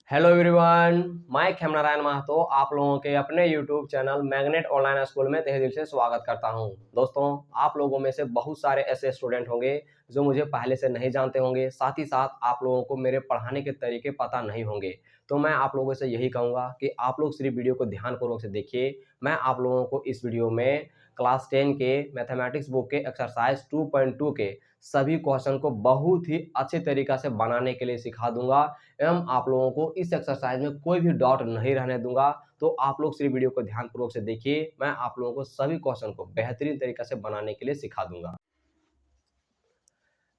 Hello everyone, मैं खेमनारायण महतो आप लोगों के अपने YouTube channel magnet online school में तहे दिल से स्वागत करता हूं। दोस्तों, आप लोगों में से बहुत सारे ऐसे स्टूडेंट होंगे जो मुझे पहले से नहीं जानते होंगे, साथ ही साथ आप लोगों को मेरे पढ़ाने के तरीके पता नहीं होंगे। तो मैं आप लोगों से यही कहूँगा कि आप लोग सिर्फ वीडियो को ध्यानपूर्वक से देखिए। मैं आप लोगों को इस वीडियो में क्लास 10 के मैथमेटिक्स बुक के एक्सरसाइज 2.2 के सभी क्वेश्चन को बहुत ही अच्छे तरीक़ा से बनाने के लिए सिखा दूंगा एवं आप लोगों को इस एक्सरसाइज में कोई भी डाउट नहीं रहने दूंगा। तो आप लोग सिर्फ वीडियो को ध्यानपूर्वक से देखिए। मैं आप लोगों को सभी क्वेश्चन को बेहतरीन तरीके से बनाने के लिए सिखा दूंगा।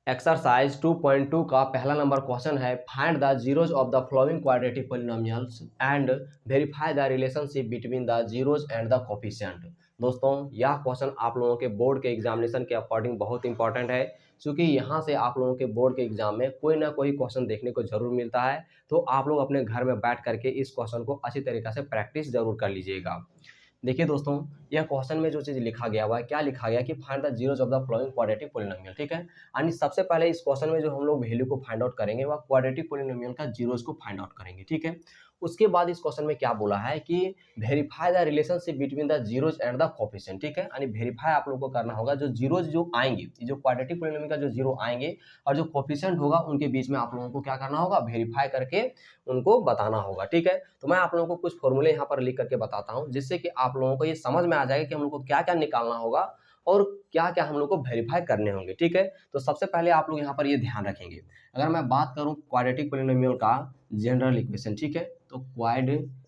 एक्सरसाइज 2.2 का पहला नंबर क्वेश्चन है, find the zeros of the following quadratic polynomials and verify the relationship between the zeros and the coefficient. दोस्तों, यह क्वेश्चन आप लोगों के बोर्ड के एग्जामिनेशन के अकॉर्डिंग बहुत इंपॉर्टेंट है, क्योंकि यहाँ से आप लोगों के बोर्ड के एग्जाम में कोई ना कोई क्वेश्चन देखने को जरूर मिलता है। तो आप लोग अपने घर में बैठ करके इस क्वेश्चन को अच्छी तरीके से प्रैक्टिस जरूर कर लीजिएगा। देखिए दोस्तों, यह क्वेश्चन में जो चीज़ लिखा गया हुआ है, क्या लिखा गया कि find the zeros of the following quadratic polynomial. ठीक है, यानी सबसे पहले इस क्वेश्चन में जो हम लोग वैल्यू को फाइंड आउट करेंगे वह क्वाड्रेटिक पॉलिनोमियल का जीरोज को फाइंड आउट करेंगे। ठीक है, उसके बाद इस क्वेश्चन में क्या बोला है कि verify the relationship between the zeros and the coefficient. ठीक है, यानी वेरीफाई आप लोगों को करना होगा, जो जीरोज जो आएंगे, जो क्वाड्रेटिक पॉलिनोमियल का जो जीरो आएंगे और जो कोफिशिएंट होगा उनके बीच में आप लोगों को क्या करना होगा, वेरीफाई करके उनको बताना होगा। ठीक है, तो मैं आप लोगों को कुछ फॉर्मूले यहाँ पर लिख करके बताता हूँ, जिससे कि आप लोगों को ये समझ में आ जाएगा कि हम लोग को क्या क्या निकालना होगा और क्या क्या हम लोग को वेरीफाई करने होंगे। ठीक है, तो सबसे पहले आप लोग यहाँ पर ये ध्यान रखेंगे, अगर मैं बात करूँ क्वाड्रेटिक पॉलिनोमियल का जनरल इक्वेशन। ठीक है, तो क्वाड्रेटिक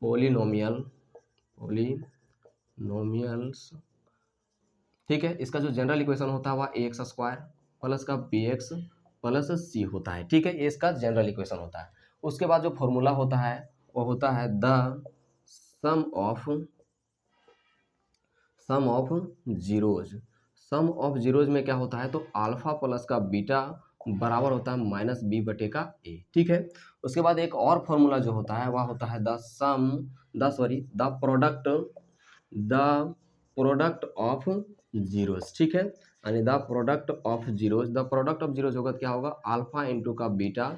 पॉलिनोमियल्स, ठीक है, इसका जो जनरल इक्वेशन होता है वह एक्स स्क्वायर प्लस का बी एक्स प्लस सी होता है। ठीक है, ये इसका जनरल इक्वेशन होता है। उसके बाद जो फॉर्मूला होता है वो होता है the sum of zeros. Sum of zeros में क्या होता है, तो अल्फा प्लस का बीटा बराबर होता है माइनस बी बटे का ए। ठीक है, उसके बाद एक और फॉर्मूला जो होता है वह होता है द प्रोडक्ट ऑफ जीरोज। ठीक है, यानी द प्रोडक्ट ऑफ जीरोज होगा क्या होगा, अल्फा इंटू का बीटा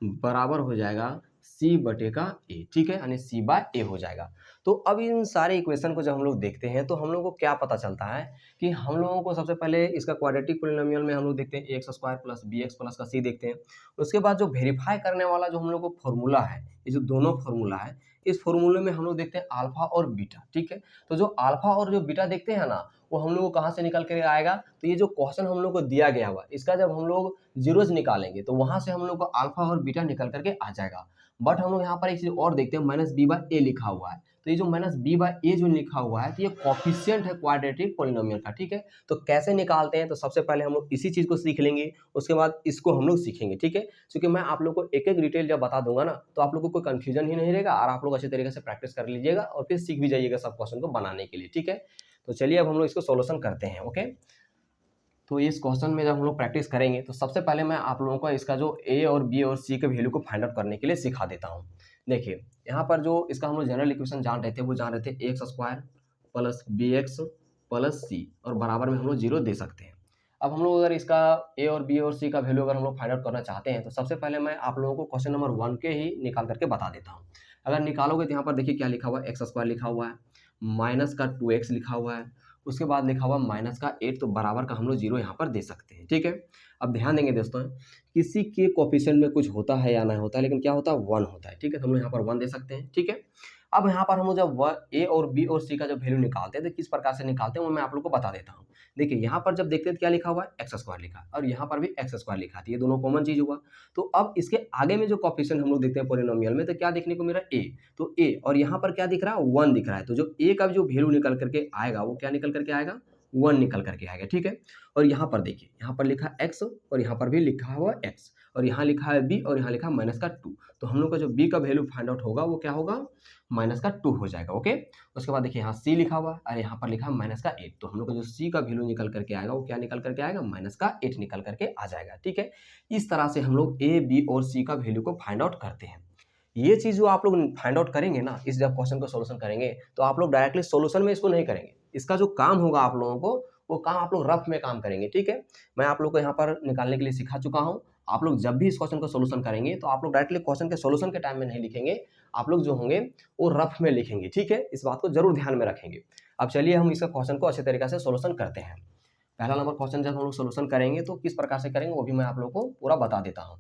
बराबर हो जाएगा सी बटे का ए। ठीक है, यानी सी बाय ए हो जाएगा। तो अब इन सारे इक्वेशन को जब हम लोग देखते हैं तो हम लोग को क्या पता चलता है कि हम लोगों को सबसे पहले इसका क्वाड्रेटिक पॉलिनोमियल में हम लोग देखते हैं x square plus b x plus का सी देखते हैं। उसके बाद जो वेरीफाई करने वाला जो हम लोग को फॉर्मूला है, ये जो दोनों फॉर्मूला है, इस फॉर्मूले में हम लोग देखते हैं अल्फा और बीटा। ठीक है, तो जो अल्फा और जो बीटा देखते हैं ना, वो हम लोग को कहाँ से निकल कर आएगा, तो ये जो क्वेश्चन हम लोग को दिया गया हुआ इसका जब हम लोग जीरोज निकालेंगे तो वहां से हम लोग को अल्फा और बीटा निकल करके आ जाएगा। बट हम लोग यहाँ पर एक चीज और देखते हैं, माइनस बी बाय ए लिखा हुआ है, तो ये जो माइनस बी बाय ए जो लिखा हुआ है तो ये कोफिशिएंट है क्वाड्रेटिक पॉलिनोमियल का। ठीक है, तो कैसे निकालते हैं, तो सबसे पहले हम लोग इसी चीज को सीख लेंगे, उसके बाद इसको हम लोग सीखेंगे। ठीक है, क्योंकि मैं आप लोग को एक एक डिटेल जब बता दूंगा ना तो आप लोग को कोई कंफ्यूजन ही नहीं रहेगा और आप लोग अच्छे तरीके से प्रैक्टिस कर लीजिएगा और फिर सीख भी जाइएगा सब क्वेश्चन को बनाने के लिए। ठीक है, तो चलिए अब हम लोग इसको सोल्यूशन करते हैं। ओके, तो इस क्वेश्चन में जब हम लोग प्रैक्टिस करेंगे तो सबसे पहले मैं आप लोगों को इसका जो ए और बी और सी के वैल्यू को फाइंड आउट करने के लिए सिखा देता हूँ। देखिए, यहाँ पर जो इसका हम लोग जनरल इक्वेशन जान रहे थे वो जान रहे थे x square plus b x plus c और बराबर में हम लोग जीरो दे सकते हैं। अब हम लोग अगर इसका ए और बी और सी का वैल्यू अगर हम लोग फाइंड आउट करना चाहते हैं तो सबसे पहले मैं आप लोगों को क्वेश्चन नंबर 1 के ही निकाल करके बता देता हूँ। अगर निकालोगे तो यहाँ पर देखिए क्या लिखा हुआ है, एक्स स्क्वायर लिखा हुआ है, माइनस का 2x लिखा हुआ है, उसके बाद लिखा हुआ माइनस का 8, तो बराबर का हम लोग जीरो यहाँ पर दे सकते हैं। ठीक है, अब ध्यान देंगे दोस्तों, किसी के कोफिशिएंट में कुछ होता है या नहीं होता है, लेकिन क्या होता है, 1 होता है। ठीक है, तो हम लोग यहाँ पर 1 दे सकते हैं। ठीक है, अब यहाँ पर हम लोग जब ए और बी और सी का जब वैल्यू निकालते हैं तो किस प्रकार से निकालते हैं वो मैं आप लोग को बता देता हूँ। देखिए, यहाँ पर जब देखते हैं तो क्या लिखा हुआ है, एक्स स्क्वायर लिखा है और यहाँ पर भी एक्स स्क्वायर लिखा है, ये दोनों कॉमन चीज हुआ। तो अब इसके आगे में जो कोफिशिएंट हम लोग देखते हैं पॉलिनोमियल में, तो क्या देखने को मिला, ए, तो ए और यहाँ पर क्या दिख रहा है, 1 दिख रहा है, तो जो ए का जो वैल्यू निकल करके आएगा वो क्या निकल करके आएगा, 1 निकल करके आएगा। ठीक है, और यहाँ पर देखिए, यहाँ पर लिखा एक्स और यहाँ पर भी लिखा हुआ एक्स और यहाँ लिखा है बी और यहाँ लिखा है माइनस का 2, तो हम लोग का जो बी का वैल्यू फाइंड आउट होगा वो क्या होगा, माइनस का 2 हो जाएगा। ओके, उसके बाद देखिए यहाँ सी लिखा हुआ और यहाँ पर लिखा है माइनस का 8, तो हम लोग का जो सी का वैल्यू निकल करके आएगा वो क्या निकल करके आएगा, माइनस का 8 निकल करके आ जाएगा। ठीक है, इस तरह से हम लोग ए बी और सी का वैल्यू को फाइंड आउट करते हैं। ये चीज जो आप लोग फाइंड आउट करेंगे ना, इस जब क्वेश्चन को सोल्यूशन करेंगे तो आप लोग डायरेक्टली सोल्यूशन में इसको नहीं करेंगे, इसका जो काम होगा आप लोगों को वो काम आप लोग रफ में काम करेंगे। ठीक है, मैं आप लोग को यहाँ पर निकालने के लिए सिखा चुका हूँ, आप लोग जब भी इस क्वेश्चन का सोल्यूशन करेंगे तो आप लोग डायरेक्टली क्वेश्चन के सोल्यूशन के टाइम में नहीं लिखेंगे, आप लोग जो होंगे वो रफ में लिखेंगे, ठीक है, इस बात को जरूर ध्यान में रखेंगे। अब चलिए हम इसका क्वेश्चन को अच्छे तरीके से सोल्यूशन करते हैं। पहला नंबर क्वेश्चन जब हम लोग सोल्यूशन करेंगे तो किस प्रकार से करेंगे वो भी मैं आप लोग को पूरा बता देता हूँ।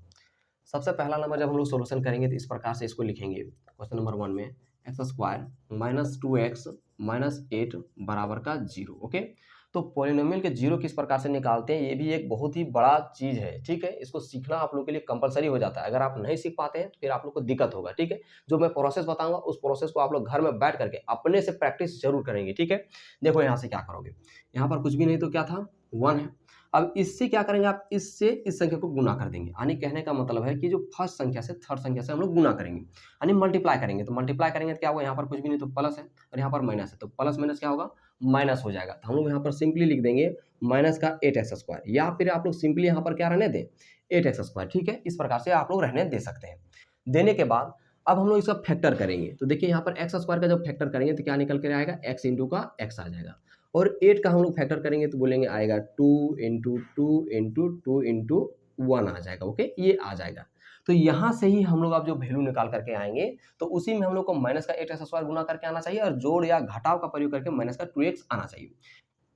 सबसे पहला नंबर जब हम लोग सोल्यूशन करेंगे तो इस प्रकार से इसको लिखेंगे। क्वेश्चन नंबर 1 में x square minus 2x minus 8 बराबर का 0। ओके, तो पॉलिनोमियल के जीरो किस प्रकार से निकालते हैं ये भी एक बहुत ही बड़ा चीज़ है, ठीक है, इसको सीखना आप लोग के लिए कंपलसरी हो जाता है। अगर आप नहीं सीख पाते हैं तो फिर आप लोग को दिक्कत होगा, ठीक है। जो मैं प्रोसेस बताऊंगा उस प्रोसेस को आप लोग घर में बैठ करके अपने से प्रैक्टिस जरूर करेंगे, ठीक है। देखो यहाँ से क्या करोगे, यहाँ पर कुछ भी नहीं तो क्या था 1 है। अब इससे क्या करेंगे आप, इससे इस संख्या को गुना कर देंगे। यानी कहने का मतलब है कि जो फर्स्ट संख्या से थर्ड संख्या से हम लोग गुना करेंगे, यानी मल्टीप्लाई करेंगे। तो मल्टीप्लाई करेंगे तो क्या होगा, यहाँ पर कुछ भी नहीं तो प्लस है और यहाँ पर माइनस है, तो प्लस माइनस क्या होगा, माइनस हो जाएगा। तो हम लोग यहाँ पर सिंपली लिख देंगे माइनस का 8x स्क्वायर, या फिर आप लोग सिंपली यहाँ पर क्या रहने दें 8x स्क्वायर, ठीक है। इस प्रकार से आप लोग रहने दे सकते हैं। देने के बाद अब हम लोग इसका फैक्टर करेंगे। तो देखिए यहाँ पर एक्स स्क्वायर का जब फैक्टर करेंगे तो क्या निकल कर आएगा, एक्स इंटू का एक्स आ जाएगा। और 8 का हम लोग फैक्टर करेंगे तो बोलेंगे आएगा 2 इंटू 2 इंटू 2 इंटू 1 आ जाएगा। ओके, ये आ जाएगा। तो यहाँ से ही हम लोग अब जो वैल्यू निकाल करके आएंगे तो उसी में हम लोग को माइनस का 8x स्क्वायर गुना करके आना चाहिए और जोड़ या घटाव का प्रयोग करके माइनस का 2x आना चाहिए।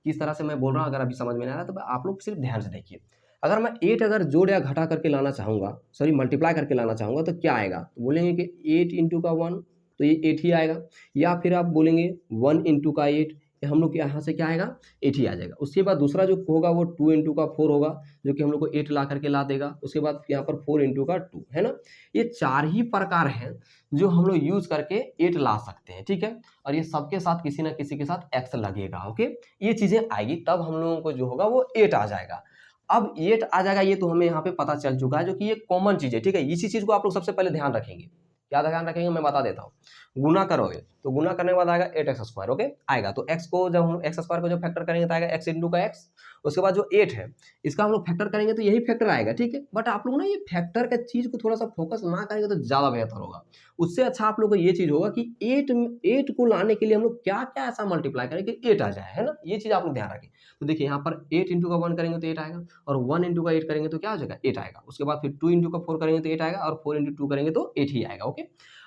किस तरह से मैं बोल रहा हूँ अगर अभी समझ में नहीं आ रहा तो आप लोग सिर्फ ध्यान से देखिए। अगर मैं 8 अगर जोड़ या घटा करके लाना चाहूँगा, सॉरी मल्टीप्लाई करके लाना चाहूँगा तो क्या आएगा, तो बोलेंगे कि 8 इंटू का 1 तो ये 8 ही आएगा। या फिर आप बोलेंगे 1 इंटू का 8, हम लोग यहाँ से क्या आएगा 8 ही आ जाएगा। उसके बाद दूसरा जो होगा वो 2 इंटू का 4 होगा जो कि हम लोग को 8 ला करके ला देगा। उसके बाद यहाँ पर 4 इंटू का 2 है ना। ये 4 ही प्रकार हैं जो हम लोग यूज करके 8 ला सकते हैं, ठीक है। और ये सबके साथ किसी ना किसी के साथ एक्स लगेगा। ओके, ये चीजें आएगी तब हम लोगों को जो होगा वो 8 आ जाएगा। अब 8 आ जाएगा ये तो हमें यहाँ पे पता चल चुका है जो कि ये कॉमन चीज है, ठीक है। इसी चीज को आप लोग सबसे पहले ध्यान रखेंगे। क्या ध्यान रखेंगे मैं बता देता हूँ। गुना करोगे तो गुना करने के बाद आएगा 8x स्क्वायर। ओके, आएगा तो x को जब हम x स्क्वायर को जब फैक्टर करेंगे तो आएगा x इंटू का x। उसके बाद जो 8 है इसका हम लोग फैक्टर करेंगे तो यही फैक्टर आएगा, ठीक है। बट आप लोग ना ये फैक्टर का चीज को थोड़ा सा फोकस ना करेंगे तो ज्यादा बेहतर होगा। उससे अच्छा आप लोग को ये चीज होगा कि 8 को लाने के लिए हम लोग क्या क्या ऐसा मल्टीप्लाई करें कि 8 आ जाए, है ना। ये चीज आप लोग ध्यान रखें। तो देखिए यहाँ पर 8 इंटू का 1 करेंगे तो 8 आएगा और 1 इंटू का 8 करेंगे तो क्या हो जाएगा 8 आएगा। उसके बाद फिर 2 इंटू का 4 करेंगे तो 8 आएगा और 4 इंटू 2 करेंगे तो 8 ही आएगा। ओके,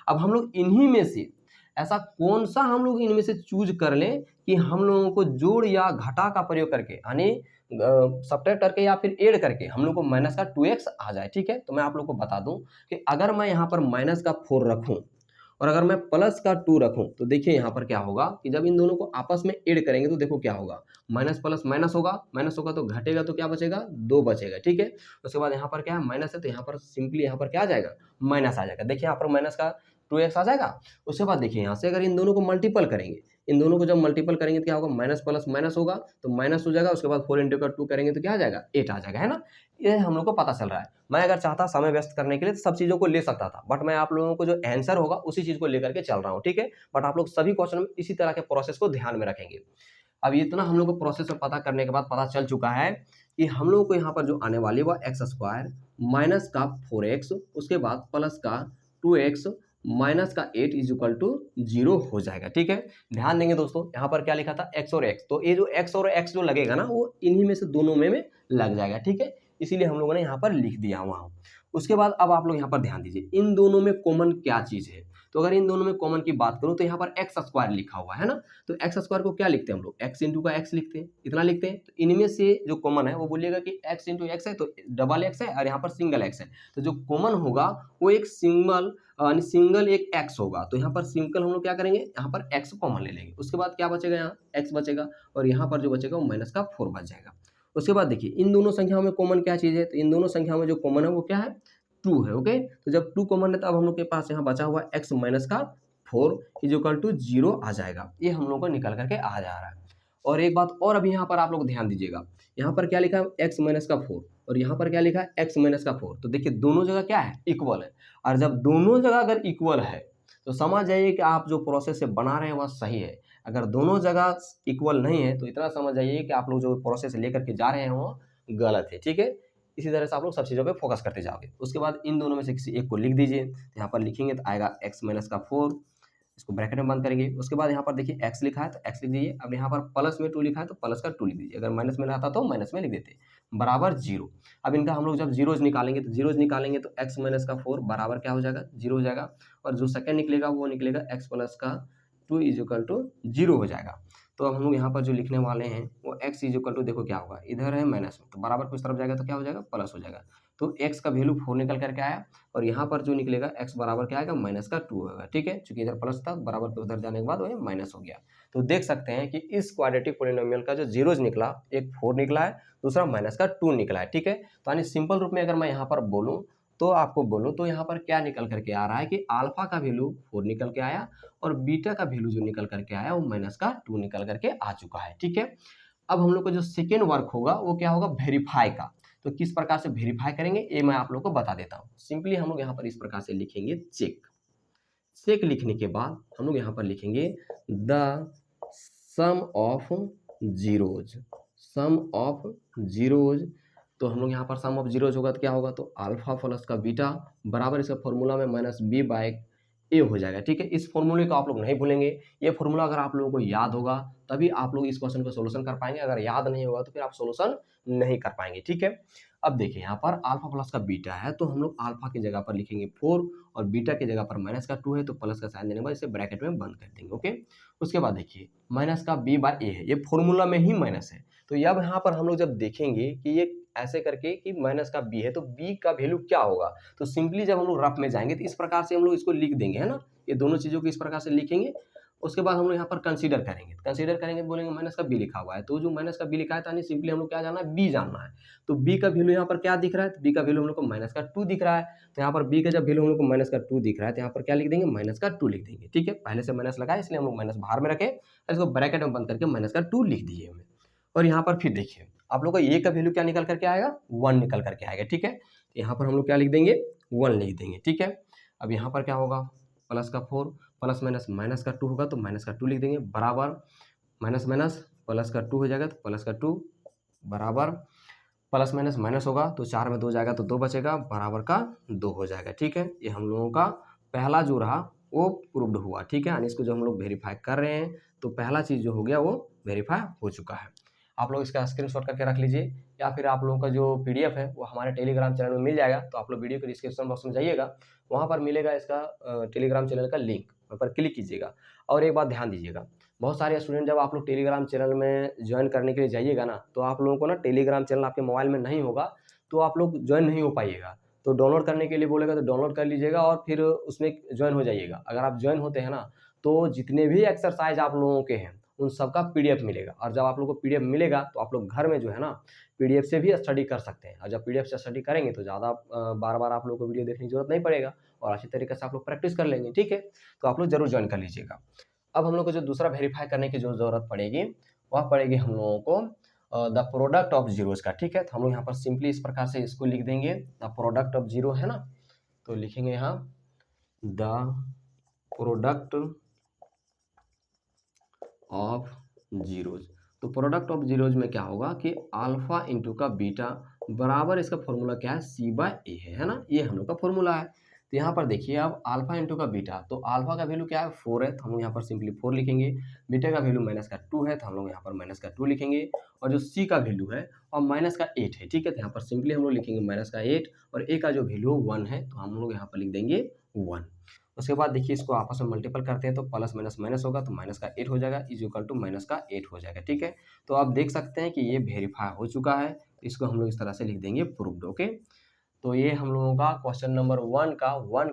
अब हम लोग इन्हीं में से ऐसा कौन सा हम लोग इनमें से चूज कर लें कि हम लोगों को जोड़ या घटा का प्रयोग करके यानी सब्ट्रैक्ट करके या फिर ऐड करके हम लोग को माइनस का 2x आ जाए, ठीक है। तो मैं आप लोग को बता दूं कि अगर मैं यहाँ पर माइनस का 4 रखूं और अगर मैं प्लस का 2 रखूं तो देखिए यहाँ पर क्या होगा कि जब इन दोनों को आपस में ऐड करेंगे तो देखो क्या होगा, माइनस प्लस माइनस होगा, माइनस होगा तो घटेगा तो क्या बचेगा 2 बचेगा, ठीक है। उसके बाद यहाँ पर क्या है माइनस है तो यहाँ पर सिंपली यहाँ पर क्या आ जाएगा माइनस आ जाएगा। देखिए यहाँ पर माइनस का 2x आ जाएगा। उसके बाद देखिए यहाँ से अगर इन दोनों को मल्टीपल करेंगे, इन दोनों को जब मल्टीपल करेंगे तो क्या होगा माइनस प्लस माइनस होगा तो माइनस हो जाएगा। उसके बाद 4 इंटू का 2 करेंगे तो क्या आ जाएगा 8 आ जाएगा, है ना। ये हम लोग को पता चल रहा है। मैं अगर चाहता समय व्यस्त करने के लिए तो सब चीज़ों को ले सकता था, बट मैं आप लोगों को जो आंसर होगा उसी चीज़ को लेकर के चल रहा हूँ, ठीक है। बट आप लोग सभी क्वेश्चन में इसी तरह के प्रोसेस को ध्यान में रखेंगे। अब इतना हम लोग को प्रोसेस में पता करने के बाद पता चल चुका है कि हम लोगों को यहाँ पर जो आने वाली वह एक्स स्क्वायर माइनस का 4x उसके बाद प्लस का 2x माइनस का 8 इज इक्वल टू 0 हो जाएगा, ठीक है। ध्यान देंगे दोस्तों यहाँ पर क्या लिखा था x और x, तो ये जो x और x जो लगेगा ना वो इन्हीं में से दोनों में लग जाएगा, ठीक है। इसीलिए हम लोगों ने यहाँ पर लिख दिया वहाँ। उसके बाद अब आप लोग यहाँ पर ध्यान दीजिए इन दोनों में कॉमन क्या चीज़ है। तो अगर इन दोनों में कॉमन की बात करूँ तो यहाँ पर एक्स स्क्वायर लिखा हुआ है ना। तो एक्स स्क्वायर को क्या लिखते हैं हम लोग एक्स इंटू का एक्स लिखते हैं, इतना लिखते हैं। तो इनमें से जो कॉमन है वो बोलिएगा कि एक्स इंटू एक्स है तो डबल एक्स है और यहाँ पर सिंगल एक्स है। तो जो कॉमन होगा वो एक सिंगल एक एक्स होगा। तो यहाँ पर सिंगल हम लोग क्या करेंगे यहाँ पर एक्स कॉमन ले लेंगे। उसके बाद क्या बचेगा यहाँ एक्स बचेगा और यहाँ पर जो बचेगा वो माइनस का 4 बच जाएगा। उसके बाद देखिए इन दोनों संख्याओं में कॉमन क्या चीज़ है, तो इन दोनों संख्याओं में जो कॉमन है वो क्या है 2 है। ओके, तो जब 2 कॉमन है तो अब हम लोग के पास यहाँ बचा हुआ x माइनस का 4 इज इक्वल टू 0 आ जाएगा। ये हम लोग को निकल करके आ जा रहा है। और एक बात और अभी यहाँ पर आप लोग ध्यान दीजिएगा, यहाँ पर क्या लिखा है x माइनस का 4 और यहाँ पर क्या लिखा है x माइनस का 4। तो देखिए दोनों जगह क्या है इक्वल है। और जब दोनों जगह अगर इक्वल है तो समझ जाइए कि आप जो प्रोसेस से बना रहे हैं वह सही है। अगर दोनों जगह इक्वल नहीं है तो इतना समझ जाइए कि आप लोग जो प्रोसेस लेकर के जा रहे हैं वो गलत है, ठीक है। इसी तरह से आप लोग सब चीज़ों पे फोकस करते जाओगे। उसके बाद इन दोनों में से किसी एक को लिख दीजिए। यहाँ पर लिखेंगे तो आएगा x माइनस का 4, इसको ब्रैकेट में बंद करेंगे। उसके बाद यहाँ पर देखिए x लिखा है तो x लिख दीजिए। अब यहाँ पर प्लस में 2 लिखा है तो प्लस का 2 लिख दीजिए। अगर माइनस में रहता तो माइनस में लिख देते। बराबर 0। अब इनका हम लोग जब जीरोज निकालेंगे तो x माइनस का 4 बराबर क्या हो जाएगा, 0 हो जाएगा। और जो सेकंड निकलेगा वो निकलेगा x प्लस का 2 इज इक्वल टू 0 हो जाएगा। तो अब हम लोग यहाँ पर जो लिखने वाले हैं वो x इज इक्वल टू, देखो क्या होगा, इधर है माइनस में तो बराबर कुछ तरफ जाएगा तो क्या हो जाएगा, प्लस हो जाएगा। तो x का वैल्यू 4 निकल करके आया और यहाँ पर जो निकलेगा x बराबर क्या आएगा, माइनस का 2 होगा। ठीक है, चूंकि इधर प्लस था बराबर पे उधर जाने के बाद वो माइनस हो गया। तो देख सकते हैं कि इस क्वाड्रेटिक पोलिनोमियल का जो जीरोज निकला, एक 4 निकला है, दूसरा माइनस का 2 निकला है। ठीक है, तो यानी सिंपल रूप में अगर मैं यहाँ पर बोलूँ तो आपको बोलूँ तो यहाँ पर क्या निकल करके आ रहा है कि अल्फा का वैल्यू 4 निकल के आया और बीटा का वैल्यू जो निकल करके आया वो माइनस का 2 निकल करके आ चुका है। ठीक है, अब हम लोग को जो सेकेंड वर्क होगा वो क्या होगा, वेरीफाई का। तो किस प्रकार से वेरीफाई करेंगे ये मैं आप लोग को बता देता हूँ। सिंपली हम लोग यहाँ पर इस प्रकार से लिखेंगे चेक। चेक लिखने के बाद हम लोग यहाँ पर लिखेंगे the sum of zeros, sum of zeros. तो हम लोग यहाँ पर सम ऑफ जीरोज होगा तो क्या होगा, तो अल्फा प्लस का बीटा बराबर इसका फॉर्मूला में माइनस बी बाय ए हो जाएगा। ठीक है, इस फॉर्मूले को आप लोग नहीं भूलेंगे। ये फॉर्मूला अगर आप लोगों को याद होगा तभी आप लोग इस क्वेश्चन को सोल्यूशन कर पाएंगे, अगर याद नहीं होगा तो फिर आप सोल्यूशन नहीं कर पाएंगे। ठीक है, अब देखिए यहाँ पर अल्फा प्लस का बीटा है तो हम लोग अल्फा की जगह पर लिखेंगे 4 और बीटा की जगह पर माइनस का 2 है तो प्लस का साइन देने के बाद इसे ब्रैकेट में बंद कर देंगे। ओके, उसके बाद देखिए माइनस का बी बाय ए है, ये फॉर्मूला में ही माइनस है। तो अब यहाँ पर हम लोग जब देखेंगे कि ये ऐसे करके कि माइनस का बी है तो बी का वैल्यू क्या होगा, तो सिंपली जब हम लोग रफ में जाएंगे तो इस प्रकार से हम लोग इसको लिख देंगे, है ना, ये दोनों चीज़ों को इस प्रकार से लिखेंगे। उसके बाद हम लोग यहाँ पर कंसीडर करेंगे बोलेंगे माइनस का बी लिखा हुआ है, तो जो माइनस का बी लिखा है तो सिंपली हम लोग क्या जानना है, बी जानना है। तो बी का वैल्यू यहाँ पर क्या दिख रहा है, तो बी का वैल्यू हम लोग को माइनस का 2 दिख रहा है। तो यहाँ पर बी का जब वैल्यू हम लोग को माइनस का 2 दिख रहा है तो यहाँ पर क्या लिख देंगे, माइनस का 2 लिख देंगे। ठीक है, पहले से माइनस लगा है इसलिए हम लोग माइनस बाहर में रखे, इसको ब्रैकेट में बंद करके माइनस का 2 लिख दिए हमें। और यहाँ पर फिर देखिए आप लोग का ए का वैल्यू क्या निकल करके आएगा, 1 निकल करके आएगा। ठीक है, तो यहाँ पर हम लोग क्या लिख देंगे, 1 लिख देंगे। ठीक है, अब यहाँ पर क्या होगा, प्लस का 4 प्लस माइनस माइनस का 2 होगा तो माइनस का 2 लिख देंगे, बराबर माइनस माइनस प्लस का 2 हो जाएगा तो प्लस का 2 बराबर प्लस माइनस माइनस होगा तो 4 में 2 जाएगा तो 2 बचेगा, बराबर का 2 हो जाएगा। ठीक है, ये हम लोगों का पहला जो रहा वो प्रूव्ड हुआ। ठीक है, यानी इसको जो हम लोग वेरीफाई कर रहे हैं तो पहला चीज़ जो हो गया वो वेरीफाई हो चुका है। आप लोग इसका स्क्रीनशॉट करके रख लीजिए या फिर आप लोगों का जो पीडीएफ है वो हमारे टेलीग्राम चैनल में मिल जाएगा। तो आप लोग वीडियो के डिस्क्रिप्शन बॉक्स में जाइएगा, वहाँ पर मिलेगा इसका टेलीग्राम चैनल का लिंक, वहाँ पर क्लिक कीजिएगा। और एक बात ध्यान दीजिएगा, बहुत सारे स्टूडेंट जब आप लोग टेलीग्राम चैनल में ज्वाइन करने के लिए जाइएगा ना तो आप लोगों को ना टेलीग्राम चैनल आपके मोबाइल में नहीं होगा तो आप लोग ज्वाइन नहीं हो पाइएगा। तो डाउनलोड करने के लिए बोलेगा तो डाउनलोड कर लीजिएगा और फिर उसमें ज्वाइन हो जाइएगा। अगर आप ज्वाइन होते हैं ना तो जितने भी एक्सरसाइज आप लोगों के हैं उन सबका पीडीएफ मिलेगा, और जब आप लोगों को पीडीएफ मिलेगा तो आप लोग घर में जो है ना पीडीएफ से भी स्टडी कर सकते हैं। और जब पीडीएफ से स्टडी करेंगे तो ज़्यादा बार बार आप लोगों को वीडियो देखने की जरूरत नहीं पड़ेगा और अच्छी तरीके से आप लोग प्रैक्टिस कर लेंगे। ठीक है, तो आप लोग जरूर ज्वाइन कर लीजिएगा। अब हम लोग को जो दूसरा वेरीफाई करने की जो ज़रूरत पड़ेगी वह पड़ेगी हम लोगों को द प्रोडक्ट ऑफ जीरोज का। ठीक है, तो हम लोग यहाँ पर सिंपली इस प्रकार से इसको लिख देंगे, द प्रोडक्ट ऑफ जीरो है ना, तो लिखेंगे यहाँ द प्रोडक्ट ऑफ जीरोज। तो प्रोडक्ट ऑफ जीरोज में क्या होगा कि अल्फा इंटू का बीटा बराबर इसका फॉर्मूला क्या है, सी बाय ए है ना, ये हम लोग का फॉर्मूला है। तो यहाँ पर देखिए अब अल्फा इंटू का बीटा, तो अल्फा का वैल्यू क्या है 4 है तो हम लोग यहाँ पर सिंपली 4 लिखेंगे। बीटा का वैल्यू माइनस का 2 है तो हम लोग यहाँ पर माइनस का 2 लिखेंगे। और जो सी का वैल्यू है और माइनस का 8 है। ठीक है, तो यहाँ पर सिंपली हम लोग लिखेंगे माइनस का 8 और ए का जो वैल्यू 1 है तो हम लोग यहाँ पर लिख देंगे 1। उसके बाद देखिए इसको आपस में मल्टीपल करते हैं तो प्लस माइनस माइनस होगा तो माइनस का 8 हो जाएगा इज इक्वल टू माइनस का 8 हो जाएगा। ठीक है, तो आप देख सकते हैं कि ये वेरीफाई हो चुका है, तो इसको हम लोग इस तरह से लिख देंगे प्रूव्ड। ओके, तो ये हम लोगों का क्वेश्चन नंबर 1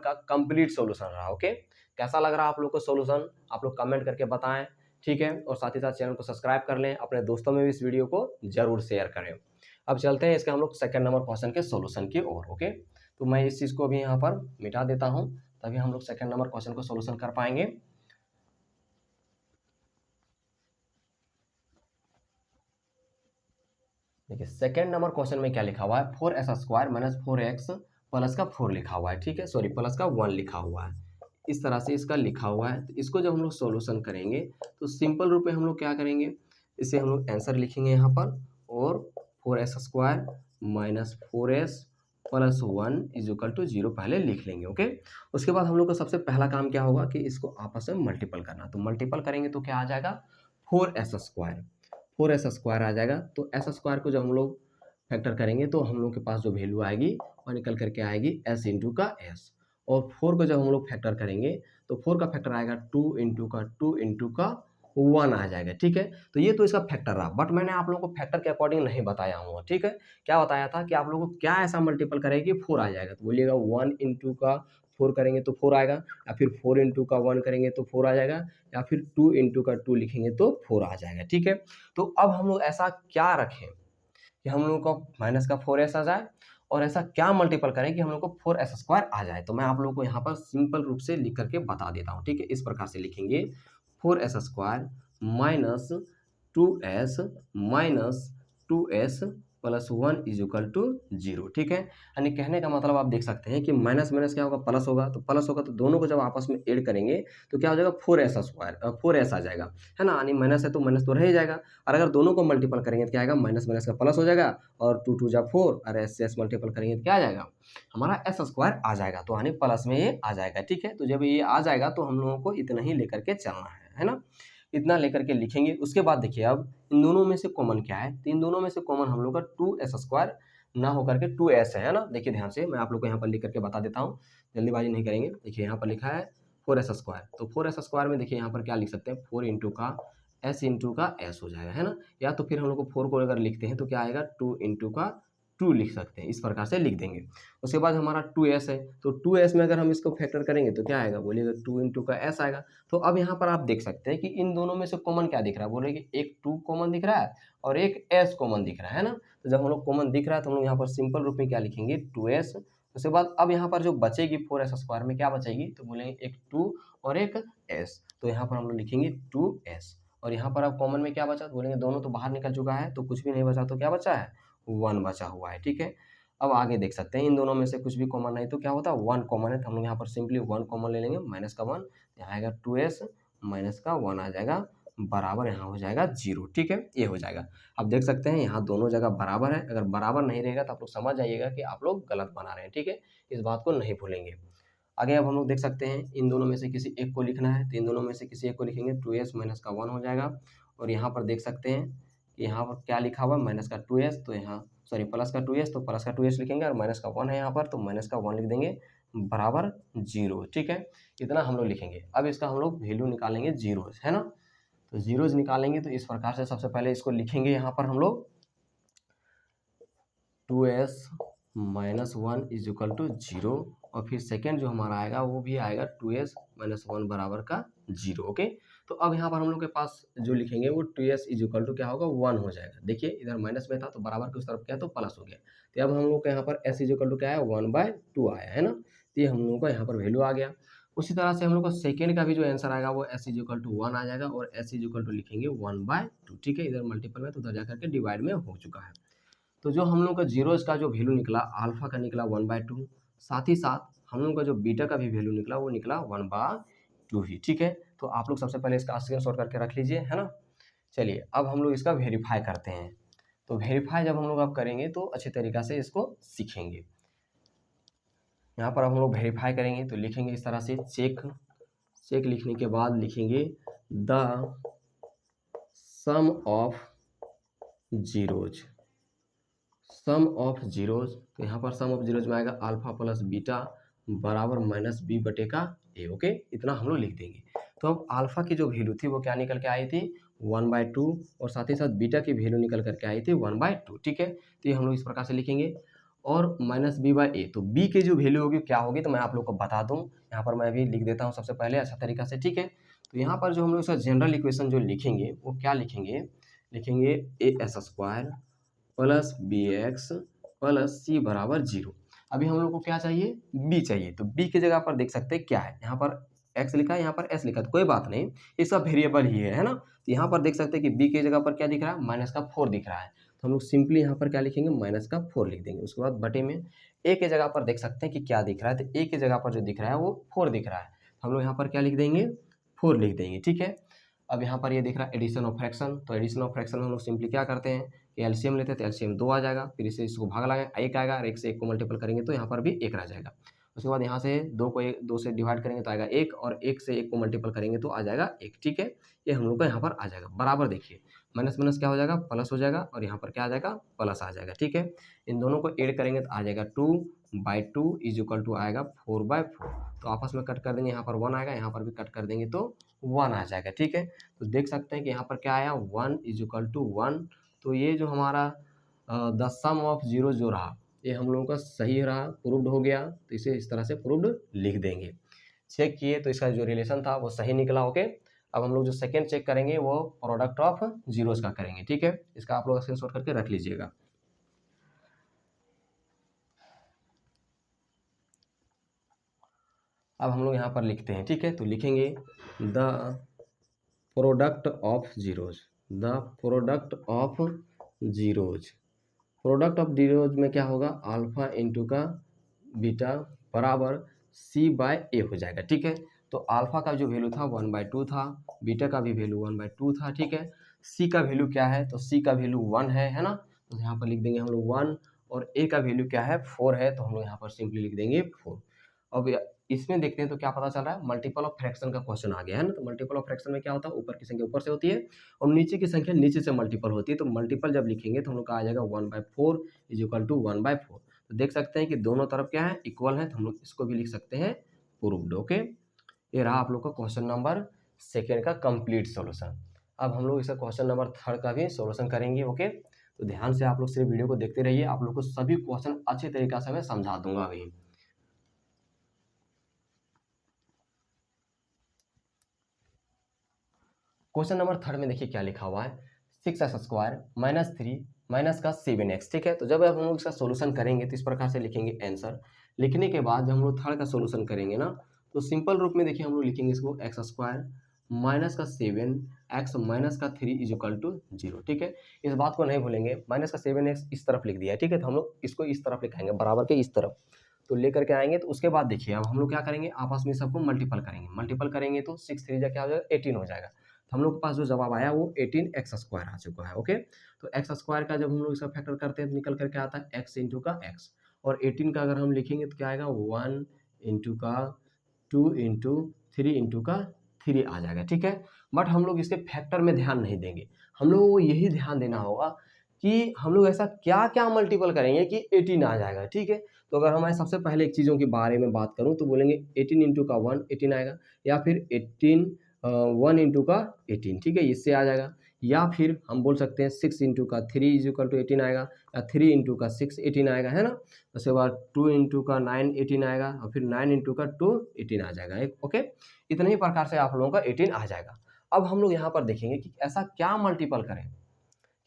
का कंप्लीट सॉल्यूशन रहा। ओके, कैसा लग रहा है आप लोग को सॉल्यूशन, आप लोग कमेंट करके बताएं। ठीक है, और साथ ही साथ चैनल को सब्सक्राइब कर लें, अपने दोस्तों में भी इस वीडियो को जरूर शेयर करें। अब चलते हैं इसके हम लोग सेकंड नंबर क्वेश्चन के सॉल्यूशन की ओर। ओके, तो मैं इस चीज़ को भी यहाँ पर मिटा देता हूँ तभी हम लोग सेकंड नंबर क्वेश्चन को सॉल्यूशन कर पाएंगे। देखिए सेकंड नंबर क्वेश्चन में क्या लिखा हुआ है, 4s² माइनस 4x प्लस का 4 लिखा हुआ है। ठीक है, सॉरी प्लस का 1 लिखा हुआ है, इस तरह से इसका लिखा हुआ है। तो इसको जब हम लोग सॉल्यूशन करेंगे तो सिंपल रूप में हम लोग क्या करेंगे, इसे हम लोग आंसर लिखेंगे यहाँ पर, और 4s² minus 4s plus 1 is equal to 0 पहले लिख लेंगे। ओके, उसके बाद हम लोग का सबसे पहला काम क्या होगा कि इसको आपस में मल्टीपल करना। तो मल्टीपल करेंगे तो क्या आ जाएगा 4s² आ जाएगा। तो s² को जब हम लोग फैक्टर करेंगे तो हम लोग के पास जो वैल्यू आएगी वो निकल करके आएगी s इंटू का s। और 4 को जब हम लोग फैक्टर करेंगे तो 4 का फैक्टर आएगा 2 इंटू का 2 इंटू का 1 आ जाएगा, ठीक है। तो ये तो इसका फैक्टर रहा, बट मैंने आप लोगों को फैक्टर के अकॉर्डिंग नहीं बताया हूँ, ठीक है। क्या बताया था कि आप लोगों को क्या ऐसा मल्टीपल करेगी 4 आ जाएगा, तो बोलिएगा 1 इंटू का 4 करेंगे तो 4 आएगा, या फिर 4 इंटू का 1 करेंगे तो 4 आ जाएगा, या फिर 2 इंटू का 2 लिखेंगे तो 4 आ जाएगा, ठीक है। तो अब हम लोग ऐसा क्या रखें कि हम लोगों को माइनस का 4s आ जाए, और ऐसा क्या मल्टीपल करें कि हम लोग को 4s स्क्वायर आ जाए। तो मैं आप लोगों को यहाँ पर सिंपल रूप से लिख करके बता देता हूँ, ठीक है। इस प्रकार से लिखेंगे 4s square minus 2s minus 2s plus 1 is equal to 0, ठीक है। यानी कहने का मतलब आप देख सकते हैं कि माइनस माइनस क्या होगा, प्लस होगा, तो प्लस होगा तो दोनों को जब आपस में ऐड करेंगे तो क्या हो जाएगा 4s स्क्वायर, 4s आ जाएगा, है ना। यानी माइनस है तो माइनस तो रह ही जाएगा, और अगर दोनों को मल्टीपल करेंगे तो क्या आएगा, माइनस माइनस का प्लस हो जाएगा, और 2 2 जा 4, और एस से एस मल्टीपल करेंगे तो क्या आ जाएगा, हमारा एस स्क्वायर आ जाएगा। तो यानी प्लस में ये आ जाएगा, ठीक है। तो जब ये आ जाएगा तो हम लोगों को इतना ही लेकर के चलना है ना। इतना लेकर के लिखेंगे। उसके बाद देखिए अब इन दोनों में से कॉमन क्या है, तो इन दोनों में से कॉमन हम लोग का 2s स्क्वायर ना होकर के 2s है ना। देखिए ध्यान से मैं आप लोग को यहाँ पर लिख करके बता देता हूँ, जल्दीबाजी नहीं करेंगे। देखिए यहाँ पर लिखा है 4s स्क्वायर, तो 4s स्क्वायर में देखिए यहाँ पर क्या लिख सकते हैं, 4 इंटू का s इंटू का s हो जाएगा, है ना। या तो फिर हम लोग को 4 को अगर लिखते हैं तो क्या आएगा, 2 इंटू का 2 लिख सकते हैं, इस प्रकार से लिख देंगे। उसके बाद हमारा 2s है, तो 2s में अगर हम इसको फैक्टर करेंगे तो क्या आएगा, बोलिएगा 2 इंटू का s आएगा। तो अब यहाँ पर आप देख सकते हैं कि इन दोनों में से कॉमन क्या दिख रहा है, बोल रहे कि एक 2 कॉमन दिख रहा है और एक s कॉमन दिख रहा है ना। तो जब हम लोग कॉमन दिख रहा है तो हम लोग यहाँ पर सिंपल रूप में क्या लिखेंगे, 2s। उसके बाद अब यहाँ पर जो बचेगी 4s स्क्वायर में क्या बचेगी, तो बोलेंगे एक 2 और एक s, तो यहाँ पर हम लोग लिखेंगे 2s। और यहाँ पर अब कॉमन में क्या बचा, तो बोलेंगे दोनों तो बाहर निकल चुका है तो कुछ भी नहीं बचा, तो क्या बचा है, 1 बचा हुआ है, ठीक है। अब आगे देख सकते हैं इन दोनों में से कुछ भी कॉमन नहीं तो क्या होता है, 1 कॉमन है, तो हम लोग यहाँ पर सिंपली 1 कॉमन ले लेंगे, माइनस का 1, यहाँ आएगा 2s माइनस का 1 आ जाएगा, बराबर यहाँ हो जाएगा 0, ठीक है। ये हो जाएगा। अब देख सकते हैं यहाँ दोनों जगह बराबर है, अगर बराबर नहीं रहेगा तो आप लोग समझ जाइएगा कि आप लोग गलत बना रहे हैं, ठीक है। इस बात को नहीं भूलेंगे। आगे अब हम लोग देख सकते हैं इन दोनों में से किसी एक को लिखना है, तो इन दोनों में से किसी एक को लिखेंगे, 2s माइनस का 1 हो जाएगा। और यहाँ पर देख सकते हैं कि यहाँ पर क्या लिखा हुआ है, माइनस का 2s, तो यहाँ सॉरी प्लस का 2s, तो प्लस का 2s लिखेंगे, और माइनस का 1 है यहाँ पर तो माइनस का 1 लिख देंगे, बराबर 0, ठीक है। इतना हम लोग लिखेंगे। अब इसका हम लोग वैल्यू निकालेंगे जीरोज, है ना। तो जीरोज निकालेंगे तो इस प्रकार से सबसे पहले इसको लिखेंगे यहाँ पर हम लोग 2s minus 1 is equal to 0, और फिर सेकेंड जो हमारा आएगा वो भी आएगा 2s माइनस 1 बराबर का 0, ओके। तो अब यहाँ पर हम लोग के पास जो लिखेंगे वो 2s इज इक्वल टू क्या होगा, 1 हो जाएगा। देखिए इधर माइनस में था तो बराबर की उस तरफ क्या तो प्लस हो गया, तो अब हम लोग के यहाँ पर s इज इक्वल टू क्या है, 1/2 आया है ना। तो ये हम लोगों का यहाँ पर वैल्यू आ गया। उसी तरह से हम लोग को सेकेंड का भी जो आंसर आएगा वो s इज इक्वल टू 1 आ जाएगा, और s इज इक्वल टू लिखेंगे 1/2, ठीक है। इधर मल्टीपल में तो उधर जाकर के डिवाइड में हो चुका है। तो जो हम लोग का जीरोज का जो वैल्यू निकला, अल्फा का निकला 1/2, साथ ही साथ हम लोग का जो बीटा का भी वैल्यू निकला वो निकला 1/2 ही, ठीक है। तो आप लोग सबसे पहले इसका स्क्रीनशॉट करके रख लीजिए, है ना। चलिए अब हम लोग इसका वेरीफाई करते हैं। तो वेरीफाई जब हम लोग अब करेंगे तो अच्छे तरीक़ा से इसको सीखेंगे। यहाँ पर हम लोग वेरीफाई करेंगे तो लिखेंगे इस तरह से चेक, चेक लिखने के बाद लिखेंगे the sum of zeros, sum of zeros. तो यहाँ पर सम ऑफ जीरोज में आएगा अल्फा प्लस बीटा बराबर माइनस बी बटे का ए, ओके। इतना हम लोग लिख देंगे। तो अब अल्फा की जो वैल्यू थी वो क्या निकल के आई थी, 1/2, और साथ ही साथ बीटा की वैल्यू निकल करके आई थी 1/2, ठीक है। तो ये हम लोग इस प्रकार से लिखेंगे, और माइनस बी बाई ए, तो बी की जो वैल्यू होगी क्या होगी तो मैं आप लोग को बता दूं। यहाँ पर मैं भी लिख देता हूँ सबसे पहले अच्छा तरीका से, ठीक है। तो यहाँ पर जो हम लोग इसका जनरल इक्वेशन जो लिखेंगे वो क्या लिखेंगे, लिखेंगे a x square plus b x plus c बराबर 0। अभी हम लोग को क्या चाहिए, बी चाहिए, तो बी की जगह पर देख सकते हैं क्या है, यहाँ पर एक्स लिखा है, यहाँ पर एस लिखा है, तो कोई बात नहीं, इसका वेरिएबल ही है ना। तो यहाँ पर देख सकते हैं कि बी की जगह पर क्या दिख रहा है, माइनस का 4 दिख रहा है, तो हम लोग सिंपली यहाँ पर क्या लिखेंगे, माइनस का 4 लिख देंगे। उसके बाद बटे में ए के जगह पर देख सकते हैं कि क्या दिख रहा है, तो ए की जगह पर जो दिख रहा है वो 4 दिख रहा है, तो हम लोग यहाँ पर क्या लिख देंगे, 4 लिख देंगे, ठीक है। अब यहाँ पर ये दिख रहा है एडिशन ऑफ फ्रैक्शन, तो एडिशन ऑफ फ्रैक्शन में हम लोग सिंपली क्या करते हैं कि एलसीएम लेते हैं, तो एलसीएम 2 आ जाएगा, फिर इसे इसको भाग लगाएंगे 1 आएगा, और 1 से 1 को मल्टीपल करेंगे तो यहाँ पर भी 1 रह जाएगा। उसके बाद यहाँ से 2 से डिवाइड करेंगे तो आएगा 1, और 1 से 1 को मल्टीपल करेंगे तो आ जाएगा 1, ठीक है। ये हम लोग का यहाँ पर आ जाएगा बराबर। देखिए माइनस माइनस क्या हो जाएगा, प्लस हो जाएगा, और यहाँ पर क्या आ जाएगा, प्लस आ जाएगा। ठीक है, इन दोनों को ऐड करेंगे तो आ जाएगा 2/2 इज इक्वल टू आएगा 4/4। तो आपस में कट कर देंगे, यहाँ पर 1 आएगा, यहाँ पर भी कट कर देंगे तो 1 आ जाएगा। ठीक है, तो देख सकते हैं कि यहाँ पर क्या आया, 1 इज इक्वल टू 1। तो ये जो हमारा द सम ऑफ जीरो जो रहा, ये हम लोगों का सही रहा, प्रूव्ड हो गया। तो इसे इस तरह से प्रूव्ड लिख देंगे। चेक किए तो इसका जो रिलेशन था वो सही निकला। ओके, अब हम लोग जो सेकेंड चेक करेंगे वो प्रोडक्ट ऑफ जीरोस का करेंगे। ठीक है, इसका आप लोग स्क्रीनशॉट करके रख लीजिएगा। अब हम लोग यहाँ पर लिखते हैं। ठीक है, तो लिखेंगे the product of zeros, the product of zeros, product of zeros में क्या होगा, अल्फा इंटू का बीटा बराबर C/A हो जाएगा। ठीक है, तो अल्फा का जो वैल्यू था 1/2 था, बीटा का भी वैल्यू 1/2 था। ठीक है, सी का वैल्यू क्या है, तो सी का वैल्यू 1 है ना, तो यहाँ पर लिख देंगे हम लोग 1, और ए का वैल्यू क्या है, 4 है, तो हम लोग यहाँ पर सिंपली लिख देंगे 4। अब इसमें देखते हैं तो क्या पता चल रहा है, मल्टीपल ऑफ फ्रैक्शन का क्वेश्चन आ गया है ना। तो मल्टीपल ऑफ फ्रैक्शन में क्या होता है, ऊपर की संख्या ऊपर से होती है और नीचे की संख्या नीचे से मल्टीपल होती है। तो मल्टीपल जब लिखेंगे तो हम लोग का आ जाएगा 1/4 इज इक्वल टू 1/4। तो देख सकते हैं कि दोनों तरफ क्या है, इक्वल है, तो हम लोग इसको भी लिख सकते हैं प्रूव्ड। ओके, ये रहा आप लोग का क्वेश्चन नंबर सेकेंड का कंप्लीट सॉल्यूशन। अब हम लोग इसका क्वेश्चन नंबर थर्ड का भी सॉल्यूशन करेंगे। ओके, तो ध्यान से आप लोग सिर्फ वीडियो को देखते रहिए, आप लोग को सभी क्वेश्चन अच्छी तरीके से मैं समझा दूंगा अभी। क्वेश्चन नंबर थर्ड में देखिए क्या लिखा हुआ है, 6x² - 3 माइनस का 7x। ठीक है, तो जब हम लोग इसका सोल्यूशन करेंगे तो इस प्रकार से लिखेंगे आंसर। लिखने के बाद जब हम लोग थर्ड का सोल्यूशन करेंगे ना, तो सिंपल रूप में देखिए हम लोग लिखेंगे इसको x² माइनस का 7x माइनस का 3 इज इक्वल टू 0। ठीक है, इस बात को नहीं भूलेंगे, माइनस का 7x इस तरफ लिख दिया है। ठीक है, तो हम लोग इसको इस तरफ लिखाएंगे, बराबर के इस तरफ तो लेकर के आएंगे। तो उसके बाद देखिए अब हम लोग क्या करेंगे, आपस में सबको मल्टीपल करेंगे। मल्टीपल करेंगे तो 6 3 जा क्या हो जाएगा, 18 हो जाएगा। तो हम लोग के पास जो जवाब आया वो 18x² आ चुका है। ओके, तो x² का जब हम लोग इसका फैक्टर करते हैं तो निकल करके आता है x इंटू का x, और 18 का अगर हम लिखेंगे तो क्या आएगा, 1 इंटू का 2 इंटू 3 इंटू का 3 आ जाएगा। ठीक है, बट हम लोग इसके फैक्टर में ध्यान नहीं देंगे, हम लोगों को यही ध्यान देना होगा कि हम लोग ऐसा क्या क्या मल्टीपल करेंगे कि 18 आ जाएगा। ठीक है, तो अगर हमारे सबसे पहले एक चीज़ों के बारे में बात करूं तो बोलेंगे 18 इंटू का 1 18 आएगा, या फिर 18 1 इंटू का 18। ठीक है, इससे आ जाएगा, या फिर हम बोल सकते हैं 6 इंटू का 3 इज इक्वल टू 18 आएगा, या 3 इंटू का 6 18 आएगा, है ना। उसके बाद 2 इंटू का 9 18 आएगा, और फिर 9 इंटू का 2 18 आ जाएगा। ओके, इतने ही प्रकार से आप लोगों का 18 आ जाएगा। अब हम लोग यहाँ पर देखेंगे कि ऐसा क्या मल्टीपल करें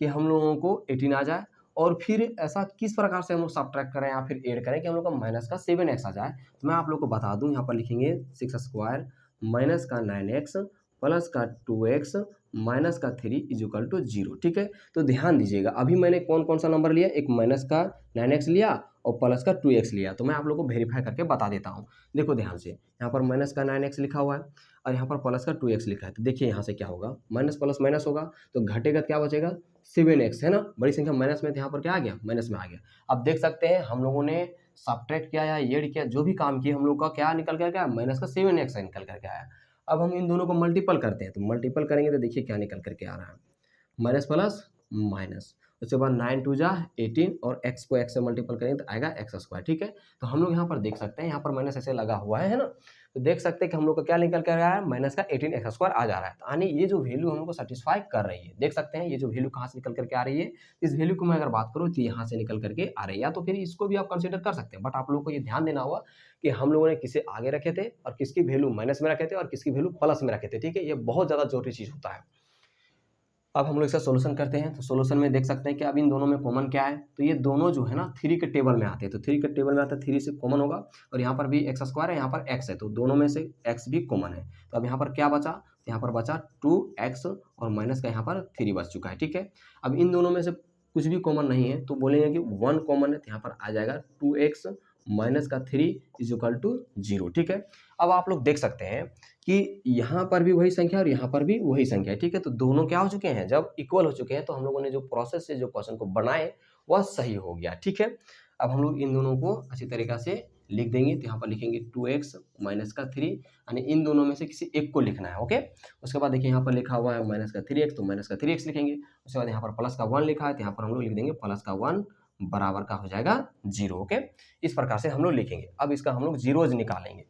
कि हम लोगों को 18 आ जाए, और फिर ऐसा किस प्रकार से हम लोग सब्ट्रैक्ट करें या फिर ऐड करें कि हम लोग का माइनस का 7x आ जाए। तो मैं आप लोग को बता दूं, यहाँ पर लिखेंगे 6² माइनस का 9x प्लस का 2x माइनस का 3 इज इक्वल टू 0। ठीक है, तो ध्यान दीजिएगा अभी मैंने कौन कौन सा नंबर लिया, एक माइनस का 9x लिया और प्लस का 2x लिया। तो मैं आप लोग को वेरीफाई करके बता देता हूँ। देखो ध्यान से, यहाँ पर माइनस का 9x लिखा हुआ है और यहाँ पर प्लस का 2x लिखा है। तो देखिए यहाँ से क्या होगा, माइनस प्लस माइनस होगा तो घटेगा, क्या बचेगा 7x, है ना। बड़ी संख्या माइनस में, तो यहाँ पर क्या आ गया, माइनस में आ गया। अब देख सकते हैं हम लोगों ने सब्ट्रैक्ट किया या ऐड किया, जो भी काम किया हम लोग का क्या निकल कर आया, माइनस का 7x निकल करके आया। अब हम इन दोनों को मल्टीपल करते हैं, तो मल्टीपल करेंगे तो देखिए क्या निकल करके आ रहा है, माइनस प्लस माइनस, उसके बाद 9 2 जा 18 और x को x से मल्टीपल करेंगे तो आएगा x²। ठीक है, तो हम लोग यहाँ पर देख सकते हैं, यहाँ पर माइनस ऐसे लगा हुआ है ना, तो देख सकते हैं कि हम लोग का क्या निकल कर आ रहा है, माइनस का 18x² आ जा रहा है। तो यानी ये जो वैल्यू हम लोग को सेटिस्फाई कर रही है। देख सकते हैं ये जो वैल्यू कहाँ से निकल करके आ रही है, इस वैल्यू को मैं अगर बात करूँ तो यहाँ से निकल करके आ रही है, या तो फिर इसको भी आप कंसिडर कर सकते हैं। बट आप लोगों को ये ध्यान देना होगा कि हम लोगों ने किसे आगे रखे थे और किसकी वैल्यू माइनस में रखे थे और किसकी वैल्यू प्लस में रखे थे। ठीक है, ये बहुत ज़्यादा जरूरी चीज़ होता है। अब हम लोग इसका सोल्यूशन करते हैं, तो सोल्यूशन में देख सकते हैं कि अब इन दोनों में कॉमन क्या है, तो ये दोनों जो है ना 3 के टेबल में आते हैं। तो 3 के टेबल में आता है, 3 से कॉमन होगा, और यहाँ पर भी x² है, यहाँ पर x है, तो दोनों में से x भी कॉमन है। तो अब यहाँ पर क्या बचा, तो यहाँ पर बचा 2x और माइनस का यहाँ पर 3 बच चुका है। ठीक है, अब इन दोनों में से कुछ भी कॉमन नहीं है तो बोलेंगे कि 1 कॉमन है, तो यहाँ पर आ जाएगा 2x माइनस का 3 इज इक्वल टू 0। ठीक है, अब आप लोग देख सकते हैं कि यहाँ पर भी वही संख्या और यहाँ पर भी वही संख्या है। ठीक है, तो दोनों क्या हो चुके हैं, जब इक्वल हो चुके हैं तो हम लोगों ने जो प्रोसेस से जो क्वेश्चन को बनाए वह सही हो गया। ठीक है, अब हम लोग इन दोनों को अच्छी तरीक़ा से लिख देंगे। तो यहाँ पर लिखेंगे 2x माइनस का 3, यानी इन दोनों में से किसी एक को लिखना है। ओके, उसके बाद देखिए यहाँ पर लिखा हुआ है माइनस का 3x, तो माइनस का 3x लिखेंगे। उसके बाद यहाँ पर प्लस का 1 लिखा है, तो यहाँ पर हम लोग लिख देंगे प्लस का 1 बराबर का हो जाएगा 0। ओके, इस प्रकार से हम लोग लिखेंगे। अब इसका हम लोग जीरोज निकालेंगे।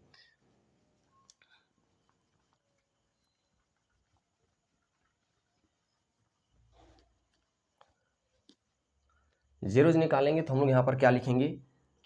जीरोज निकालेंगे तो हम लोग यहाँ पर क्या लिखेंगे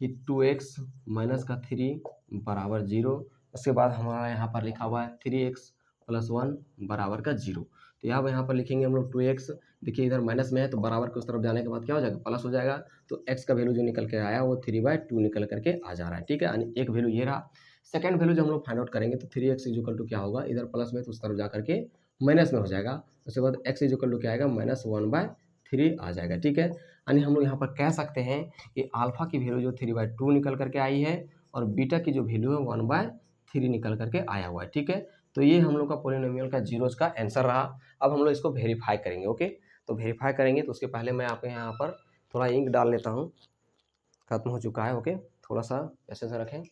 कि 2x माइनस का 3 बराबर 0। उसके बाद हमारा यहाँ पर लिखा हुआ है 3x प्लस 1 बराबर का 0। तो यहाँ पर लिखेंगे हम लोग 2x, देखिए इधर माइनस में है तो बराबर के उस तरफ जाने के बाद क्या हो जाएगा, प्लस हो जाएगा। तो x का वैल्यू जो निकल के आया वो 3/2 निकल करके आ जा रहा है। ठीक है, यानी एक वैल्यू ये रहा। सेकंड वैल्यू जो हम लोग फाइंड आउट करेंगे तो 3x इक्वल टू क्या होगा, इधर प्लस में तो उस तरफ जा करके माइनस में हो जाएगा। उसके बाद x इक्वल टू क्या आएगा, -1/3 आ जाएगा। ठीक है, यानी हम लोग यहाँ पर कह सकते हैं कि अल्फा की वैल्यू जो 3/2 निकल करके आई है और बीटा की जो वैल्यू है 1/3 निकल करके आया हुआ है। ठीक है, तो ये हम लोग का पॉलिनोमियल का जीरोज का आंसर रहा। अब हम लोग इसको वेरीफाई करेंगे। ओके, तो वेरीफाई करेंगे तो उसके पहले मैं आपके यहाँ पर थोड़ा इंक डाल लेता हूँ, खत्म हो चुका है। ओके, थोड़ा सा ऐसे से रखें।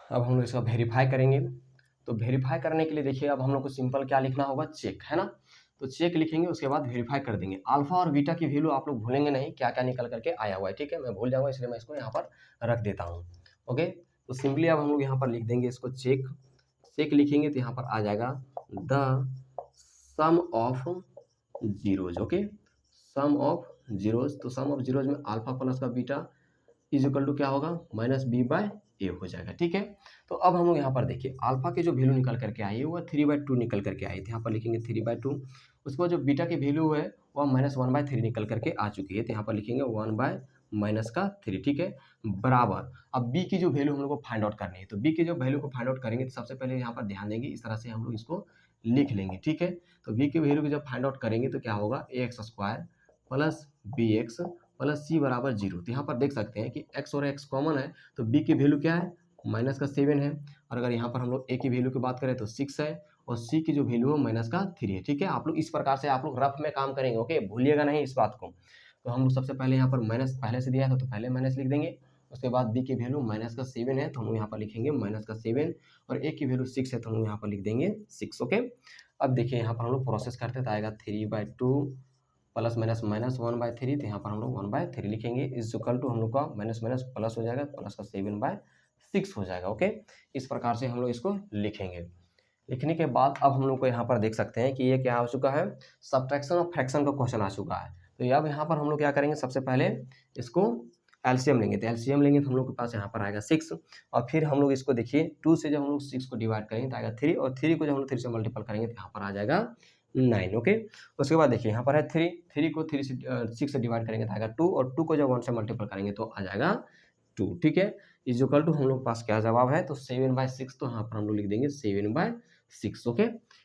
अब हम लोग इसका वेरीफाई करेंगे। तो वेरीफाई करने के लिए देखिए अब हम लोग को सिंपल क्या लिखना होगा, चेक, है ना। तो चेक लिखेंगे, उसके बाद वेरीफाई कर देंगे। अल्फा और बीटा की वैल्यू आप लोग भूलेंगे नहीं, क्या क्या निकल करके आया हुआ है। ठीक है, मैं भूल जाऊंगा इसलिए मैं इसको यहाँ पर रख देता हूँ। ओके, तो सिंपली अब हम लोग यहाँ पर लिख देंगे इसको चेक। चेक लिखेंगे तो यहाँ पर आ जाएगा the sum of zeros. Okay, sum of zeros. तो सम ऑफ जीरोज में अल्फा प्लस का बीटा इज इक्वल टू क्या होगा, -b/a हो जाएगा। ठीक है, तो अब हम लोग यहाँ पर देखिए अल्फा की जो वैल्यू निकल करके आई है वो 3/2 निकल करके आई थी। यहाँ पर लिखेंगे 3/2। उसके बाद जो बीटा की वैल्यू है वह -1/3 निकल करके आ चुकी है, तो यहाँ पर लिखेंगे 1/-3। ठीक है, बराबर। अब बी की जो वैल्यू हम लोग को फाइंड आउट करनी है, तो बी की जो वैल्यू को फाइंड आउट करेंगे तो सबसे पहले यहाँ पर ध्यान देंगे, इस तरह से हम लोग इसको लिख लेंगे। ठीक है, तो बी की वैल्यू को जब फाइंड आउट करेंगे तो क्या होगा, ax² plus bx plus c बराबर 0। तो यहाँ पर देख सकते हैं कि x और x कॉमन है, तो b की वैल्यू क्या है, -7 है। और अगर यहाँ पर हम लोग a की वैल्यू की बात करें तो 6 है, और c की जो वैल्यू है -3 है। ठीक है, आप लोग इस प्रकार से आप लोग रफ में काम करेंगे। ओके, भूलिएगा नहीं इस बात को। तो हम लोग सबसे पहले यहाँ पर माइनस पहले से दिया है तो पहले माइनस लिख देंगे। उसके बाद b की वैल्यू -7 है तो हम लोग यहाँ पर लिखेंगे -7, और a की वैल्यू 6 है तो हम लोग यहाँ पर लिख देंगे 6। ओके, अब देखिए यहाँ पर हम लोग प्रोसेस करते हैं तो आएगा 3/2 प्लस माइनस -1/3, तो यहाँ पर हम लोग 1/3 लिखेंगे। इज इक्वल टू हम लोग का माइनस माइनस प्लस हो जाएगा, प्लस का 7/6 हो जाएगा। ओके, इस प्रकार से हम लोग इसको लिखेंगे। लिखने के बाद अब हम लोग को यहाँ पर देख सकते हैं कि ये क्या हो चुका है, सब्ट्रैक्शन और फ्रैक्शन का क्वेश्चन आ चुका है। तो अब यहाँ पर हम लोग क्या करेंगे, सबसे पहले इसको एलसीएम लेंगे। तो एलसीएम लेंगे तो हम लोग के पास यहाँ पर आएगा 6, और फिर हम लोग इसको देखिए 2 से जब हम लोग 6 को डिवाइड करेंगे तो आएगा 3, और 3 को जब हम लोग 3 से मल्टीपल करेंगे तो यहाँ पर आ जाएगा 9। ओके, उसके बाद देखिए यहाँ पर है 3 को 3 से 6 से डिवाइड करेंगे तो आएगा 2, और 2 को जब 1 से मल्टीपल करेंगे तो आ जाएगा 2। ठीक है, इज इक्वल टू हम लोग के पास क्या जवाब है, तो 7/6। तो यहाँ पर हम लोग लिख देंगे 7/6। ओके,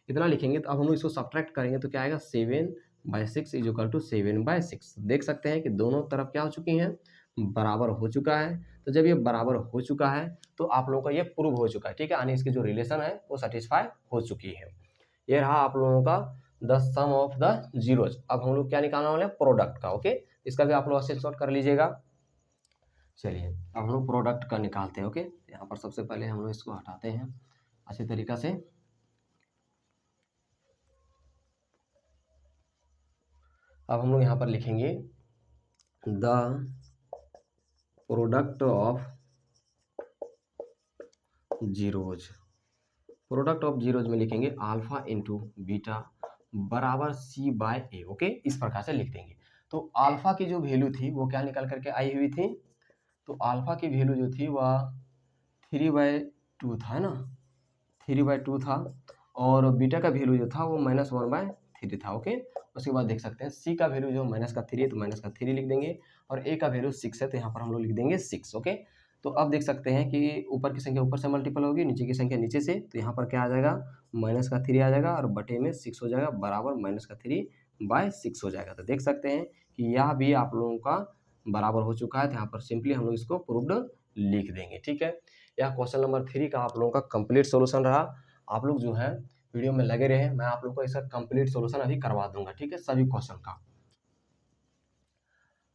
इतना लिखेंगे। तो अब हम लोग इसको सब्ट्रैक्ट करेंगे तो क्या आएगा, 7/6 इज इक्वल टू 7/6। देख सकते हैं कि दोनों तरफ क्या हो चुकी हैं, बराबर हो चुका है। तो जब ये बराबर हो चुका है तो आप लोगों का ये प्रूव हो चुका है। ठीक है, यानी इसकी जो रिलेशन है वो सेटिस्फाई हो चुकी है। ये रहा आप लोगों का the sum of the zeros. अब हम लोग क्या निकालने वाले हैं, प्रोडक्ट का। ओके, इसका भी आप लोग स्क्रीनशॉट कर लीजिएगा। चलिए अब हम लोग प्रोडक्ट का निकालते हैं। ओके, यहाँ पर सबसे पहले हम लोग इसको हटाते हैं अच्छे तरीका से। अब हम लोग यहाँ पर लिखेंगे the product of zeros. Product of zeros में लिखेंगे अल्फा इंटू बीटा बराबर c/a। ओके, इस प्रकार से लिख देंगे। तो अल्फा की जो वैल्यू थी वो क्या निकल करके आई हुई थी, तो अल्फा की वैल्यू जो थी वह 3/2 था ना, 3/2 था, और बीटा का वैल्यू जो था वो -1/3 था। ओके, उसके बाद देख सकते हैं सी का वैल्यू जो -3 है तो -3 लिख देंगे, और ए का वैल्यू 6 है तो यहाँ पर हम लोग लिख देंगे 6। ओके, तो अब देख सकते हैं कि ऊपर की संख्या ऊपर से मल्टीपल होगी, नीचे की संख्या नीचे से, तो यहाँ पर क्या आ जाएगा, -3 आ जाएगा, और बटे में 6 हो जाएगा, बराबर -3/6 हो जाएगा। तो देख सकते हैं कि यह भी आप लोगों का बराबर हो चुका है, तो यहाँ पर सिंपली हम लोग इसको प्रूव्ड लिख देंगे। ठीक है, यह क्वेश्चन नंबर 3 का आप लोगों का कंप्लीट सोल्यूशन रहा। आप लोग जो है वीडियो में लगे रहे, मैं आप लोग को इसका कंप्लीट सोल्यूशन अभी करवा दूंगा। ठीक है, सभी क्वेश्चन का।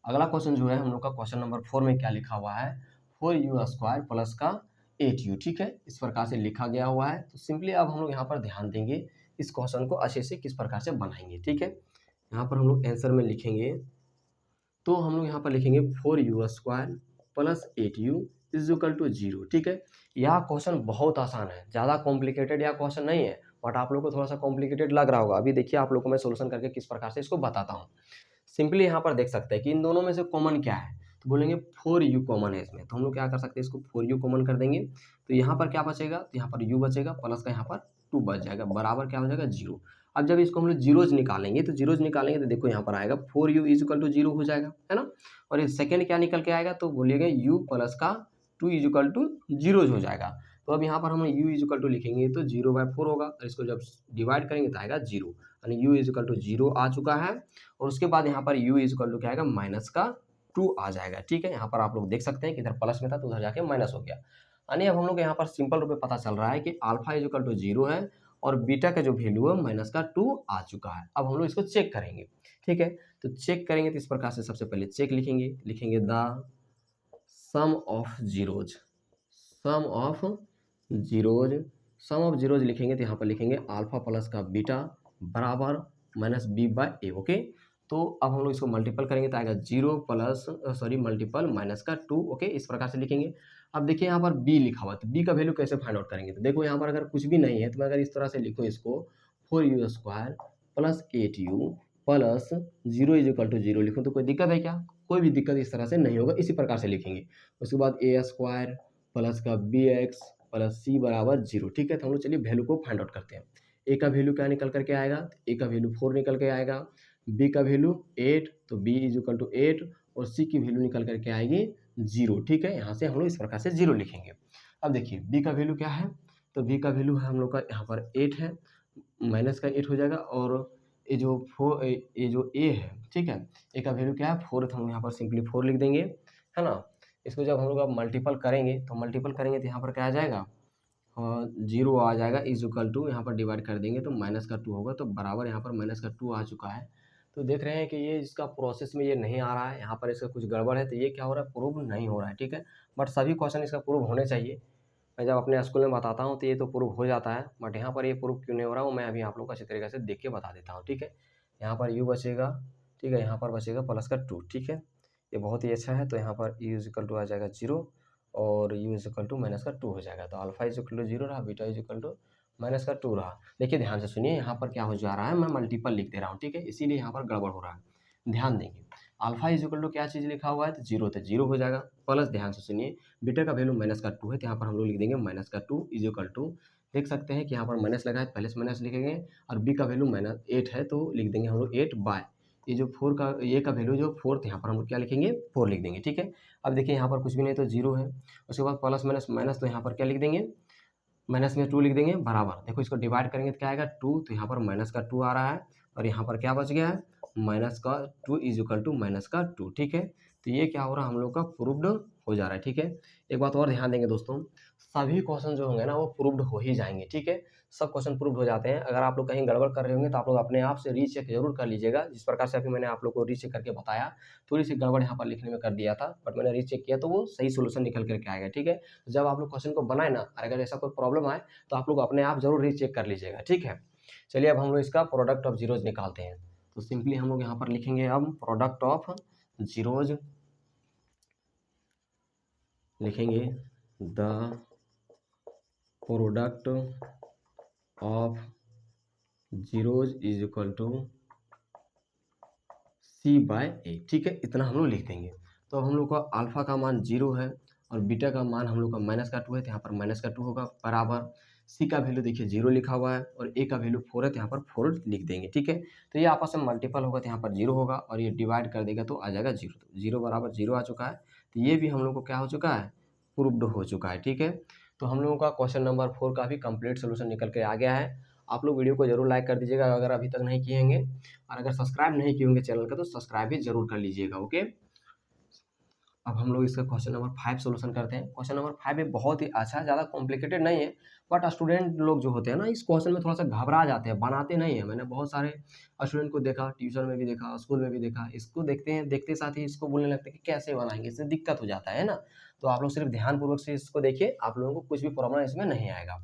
अगला क्वेश्चन जो है हम लोग का क्वेश्चन नंबर 4 में क्या लिखा हुआ है, 4u² प्लस का 8u। ठीक है, इस प्रकार से लिखा गया हुआ है। तो सिंपली अब हम लोग यहाँ पर ध्यान देंगे इस क्वेश्चन को अच्छे से किस प्रकार से बनाएंगे। ठीक है, यहाँ पर हम लोग आंसर में लिखेंगे, तो हम लोग यहाँ पर लिखेंगे 4u² plus 8u is equal to 0। ठीक है, यह क्वेश्चन बहुत आसान है, ज़्यादा कॉम्प्लिकेटेड यह क्वेश्चन नहीं है, बट आप लोग को थोड़ा सा कॉम्प्लिकेटेड लग रहा होगा। अभी देखिए आप लोग को मैं सोल्यूशन करके किस प्रकार से इसको बताता हूँ। सिंपली यहाँ पर देख सकते हैं कि इन दोनों में से कॉमन क्या है, तो बोलेंगे 4u कॉमन है इसमें, तो हम लोग क्या कर सकते हैं, इसको 4u कॉमन कर देंगे। तो यहाँ पर क्या बचेगा, तो यहाँ पर u बचेगा, प्लस का यहाँ पर 2 बच जाएगा, बराबर क्या हो जाएगा 0। अब जब इसको हम लोग जीरोज निकालेंगे, तो जीरोज निकालेंगे तो देखो यहाँ पर आएगा 4u इज इक्वल टू 0 हो जाएगा, है ना। और ये सेकेंड क्या निकल के आएगा, तो बोलिएगा u प्लस का 2 इज इक्वल टू जीरोज हो जाएगा। तो अब यहाँ पर हम u इज इक्वल टू लिखेंगे तो 0/4 होगा, और इसको जब डिवाइड करेंगे तो आएगा 0, यानी u इज इक्वल टू 0 आ चुका है। और उसके बाद यहाँ पर u इज इक्वल टू क्या आएगा, माइनस का 2 आ जाएगा। ठीक है, यहाँ पर आप लोग देख सकते हैं कि इधर प्लस में था तो उधर जाके माइनस हो गया। यानी अब हम लोग यहाँ पर सिंपल रूप में पता चल रहा है कि अल्फा इज इक्वल टू 0 है और बीटा का जो वैल्यू है माइनस का 2 आ चुका है। अब हम लोग इसको चेक करेंगे। ठीक है, तो चेक करेंगे तो इस प्रकार से सबसे पहले चेक लिखेंगे the sum of zeros, sum of zeros, sum of zeros लिखेंगे तो यहाँ पर लिखेंगे अल्फा प्लस का बीटा बराबर minus b by a. Okay, तो अब हम लोग इसको मल्टीपल करेंगे तो आएगा 0 प्लस मल्टीपल माइनस का 2। ओके, इस प्रकार से लिखेंगे। अब देखिए यहाँ पर b लिखा हुआ है, तो b का वैल्यू कैसे फाइंड आउट करेंगे, तो देखो यहाँ पर अगर कुछ भी नहीं है तो मैं अगर इस तरह से लिखूँ इसको 4u² plus 8u plus 0 is equal to 0 लिखूँ तो कोई दिक्कत है क्या, कोई भी दिक्कत इस तरह से नहीं होगा, इसी प्रकार से लिखेंगे। उसके बाद a² प्लस का bx प्लस c बराबर 0। ठीक है, तो हम लोग चलिए वैल्यू को फाइंड आउट करते हैं। a का वैल्यू क्या निकल करके आएगा, a का वैल्यू 4 निकल के आएगा, b का वैल्यू 8 तो b इज इक्वल टू 8 और c की वैल्यू निकल करके आएगी 0। ठीक है, यहाँ से हम लोग इस प्रकार से 0 लिखेंगे। अब देखिए b का वैल्यू क्या है, तो b का वैल्यू है हम लोग का यहाँ पर 8 है, माइनस का 8 हो जाएगा, और ये जो a है, ठीक है, a का वैल्यू क्या है 4, तो हम यहाँ पर सिंपली 4 लिख देंगे, है ना। इसको जब हम लोग अब मल्टीपल करेंगे तो यहाँ पर क्या आ जाएगा, 0 आ जाएगा, इज इक्वल टू यहाँ पर डिवाइड कर देंगे तो माइनस का 2 होगा, तो बराबर यहाँ पर माइनस का 2 आ चुका है। तो देख रहे हैं कि ये इसका प्रोसेस में ये नहीं आ रहा है, यहाँ पर इसका कुछ गड़बड़ है, तो ये क्या हो रहा है, प्रूव नहीं हो रहा है। ठीक है, बट सभी क्वेश्चन इसका प्रूव होने चाहिए। मैं जब अपने स्कूल में बताता हूँ तो ये तो प्रूव हो जाता है, बट यहाँ पर ये प्रूव क्यों नहीं हो रहा, वो मैं अभी आप लोग को अच्छी तरीके से देख के बता देता हूँ। ठीक है, यहाँ पर u बचेगा, ठीक है, यहाँ पर बचेगा प्लस का 2। ठीक है, ये बहुत ही अच्छा है। तो यहाँ पर u इज इक्वल टू आ जाएगा 0 और u is equal to minus का 2 हो जाएगा। तो अल्फा इज इक्वल टू 0 रहा, beta is equal to minus का 2 रहा। देखिए ध्यान से सुनिए, यहाँ पर क्या हो जा रहा है, मैं मल्टीपल लिख दे रहा हूँ, ठीक है, इसीलिए यहाँ पर गड़बड़ हो रहा है। ध्यान देंगे, अल्फा इज इक्वल टू क्या चीज़ लिखा हुआ है, तो 0, तो 0 हो जाएगा, प्लस ध्यान से सुनिए बीटा का वैल्यू माइनस का 2 है, तो यहाँ पर हम लोग लिख देंगे माइनस का 2 इज इक्वल टू, देख सकते हैं कि यहाँ पर माइनस लगा है, पहले से माइनस लिखेंगे, और b का वैल्यू माइनस 8 है तो लिख देंगे हम लोग 8 बाय ये जो 4 का ये का वैल्यू जो 4, यहाँ पर हम लोग क्या लिखेंगे 4 लिख देंगे। ठीक है, अब देखिए यहाँ पर कुछ भी नहीं तो 0 है, उसके बाद प्लस माइनस माइनस, तो यहाँ पर क्या लिख देंगे, माइनस में 2 लिख देंगे बराबर, देखो इसको डिवाइड करेंगे तो क्या आएगा 2, तो यहाँ पर माइनस का 2 आ रहा है, और यहाँ पर क्या बच गया है, माइनस का 2 इज इक्वल टू माइनस का 2। ठीक है, तो ये क्या हो रहा है, हम लोग का प्रूव्ड हो जा रहा है। ठीक है, एक बात और ध्यान देंगे दोस्तों, सभी क्वेश्चन जो होंगे ना वो प्रूव्ड हो ही जाएंगे। ठीक है, सब क्वेश्चन प्रूव्ड हो जाते हैं। अगर आप लोग कहीं गड़बड़ कर रहे होंगे तो आप लोग अपने आप से रीचेक जरूर कर लीजिएगा, जिस प्रकार से अभी मैंने आप लोग को रीचेक करके बताया, थोड़ी सी गड़बड़ यहाँ पर लिखने में कर दिया था, बट मैंने रीचेक किया तो वो सही सोल्यूशन निकल करके आएगा। ठीक है, तो जब आप लोग क्वेश्चन को बनाए ना, और अगर ऐसा कोई प्रॉब्लम आए तो आप लोग अपने आप जरूर रीचेक कर लीजिएगा। ठीक है, चलिए अब हम लोग इसका प्रोडक्ट ऑफ जीरोज निकालते हैं। तो सिंपली हम लोग यहाँ पर लिखेंगे अब प्रोडक्ट ऑफ जीरोज, लिखेंगे the product of zeros is equal to c बाय a। ठीक है, इतना हम लोग लिख देंगे। तो हम लोग का अल्फा का मान 0 है और बीटा का मान हम लोग का माइनस का 2 है, तो यहाँ पर माइनस का 2 होगा, बराबर c का वैल्यू देखिए 0 लिखा हुआ है और a का वैल्यू 4 है, तो यहाँ पर 4 लिख देंगे। ठीक है, तो ये आपस में मल्टीपल होगा तो यहाँ पर 0 होगा, और ये डिवाइड कर देगा तो आ जाएगा 0, तो 0 बराबर 0 आ चुका है। तो ये भी हम लोग को क्या हो चुका है, प्रूव्ड हो चुका है। ठीक है, तो हम लोगों का क्वेश्चन नंबर 4 का भी कंप्लीट सोल्यूशन निकल के आ गया है। आप लोग वीडियो को जरूर लाइक कर दीजिएगा अगर अभी तक नहीं किए होंगे, और अगर सब्सक्राइब नहीं किए होंगे चैनल का तो सब्सक्राइब भी जरूर कर लीजिएगा। ओके। अब हम लोग इसका क्वेश्चन नंबर 5 सॉल्यूशन करते हैं। क्वेश्चन नंबर 5 ये बहुत ही अच्छा है, ज़्यादा कॉम्प्लिकेटेड नहीं है, बट स्टूडेंट लोग जो होते हैं ना इस क्वेश्चन में थोड़ा सा घबरा जाते हैं, बनाते नहीं है। मैंने बहुत सारे स्टूडेंट को देखा, ट्यूशन में भी देखा, स्कूल में भी देखा, इसको देखते हैं, देखते साथ ही इसको बोलने लगते हैं कि कैसे बनाएंगे, इससे दिक्कत हो जाता है ना। तो आप लोग सिर्फ ध्यानपूर्वक से इसको देखिए, आप लोगों को कुछ भी प्रॉब्लम इसमें नहीं आएगा।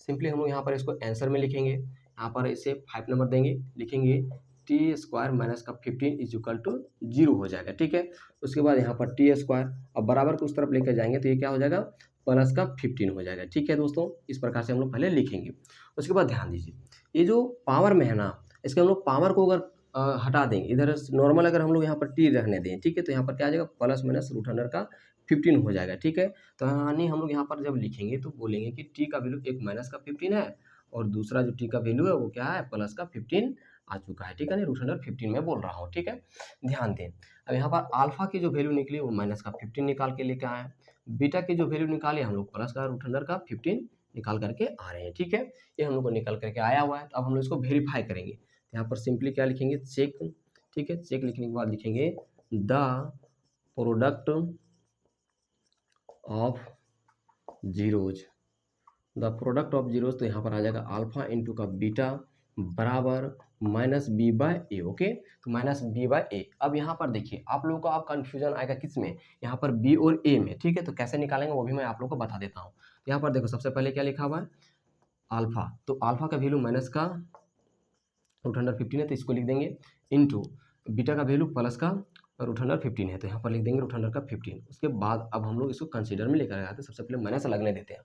सिंपली हम लोग यहाँ पर इसको आंसर में लिखेंगे, यहाँ पर इसे 5 नंबर देंगे, लिखेंगे टी स्क्वायर माइनस का 15 इज इक्वल टू 0 हो जाएगा, ठीक है। उसके बाद यहाँ पर टी स्क्वायर, अब बराबर को उस तरफ लेकर जाएंगे तो ये क्या हो जाएगा, प्लस का 15 हो जाएगा, ठीक है दोस्तों। इस प्रकार से हम लोग पहले लिखेंगे। उसके बाद ध्यान दीजिए, ये जो पावर में है ना, इसके हम लोग पावर को अगर हटा देंगे, इधर नॉर्मल अगर हम लोग यहाँ पर टी रखने दें, ठीक है, तो यहाँ पर क्या आ जाएगा, प्लस माइनस रूट अंडर का 15 हो जाएगा, ठीक है। तो यानी हम लोग यहाँ पर जब लिखेंगे तो बोलेंगे कि टी का वैल्यू एक माइनस का 15 है और दूसरा जो टी का वैल्यू है वो क्या है, प्लस का 15 आ चुका है, ठीक है ना, रूट अंडर 15 में बोल रहा हूँ, ठीक है। ध्यान दें, अब यहाँ पर अल्फा की जो वैल्यू निकली वो माइनस का 15 निकाल के लेके आए हैं, बीटा की जो वैल्यू निकाली हम लोग प्लस का रूट अंडर का 15 निकाल करके आ रहे हैं, ठीक है। ये हम लोग को निकल करके आया हुआ है। तो अब हम लोग इसको वेरीफाई करेंगे, तो यहाँ पर सिंपली क्या लिखेंगे, चेक, ठीक है। चेक लिखने के बाद लिखेंगे the product of zeros, the product of zeros, तो यहाँ पर आ जाएगा अल्फा इंटू का बीटा बराबर minus b by a, okay. तो माइनस बी बाय ए। अब यहाँ पर देखिए आप लोगों को अब कंफ्यूजन आएगा किस में, यहाँ पर बी और ए में, ठीक है। तो कैसे निकालेंगे वो भी मैं आप लोगों को बता देता हूँ। यहाँ पर देखो सबसे पहले क्या लिखा हुआ है, अल्फा, तो अल्फा का वैल्यू माइनस का रूट अंडर 15 है तो इसको लिख देंगे, इंटू बीटा का वैल्यू प्लस का रूट अंडर 15 है तो यहाँ पर लिख देंगे रूट अंडर का 15। उसके बाद अब हम लोग इसको कंसीडर में लेकर आते हैं, सबसे पहले माइनस लगने देते हैं।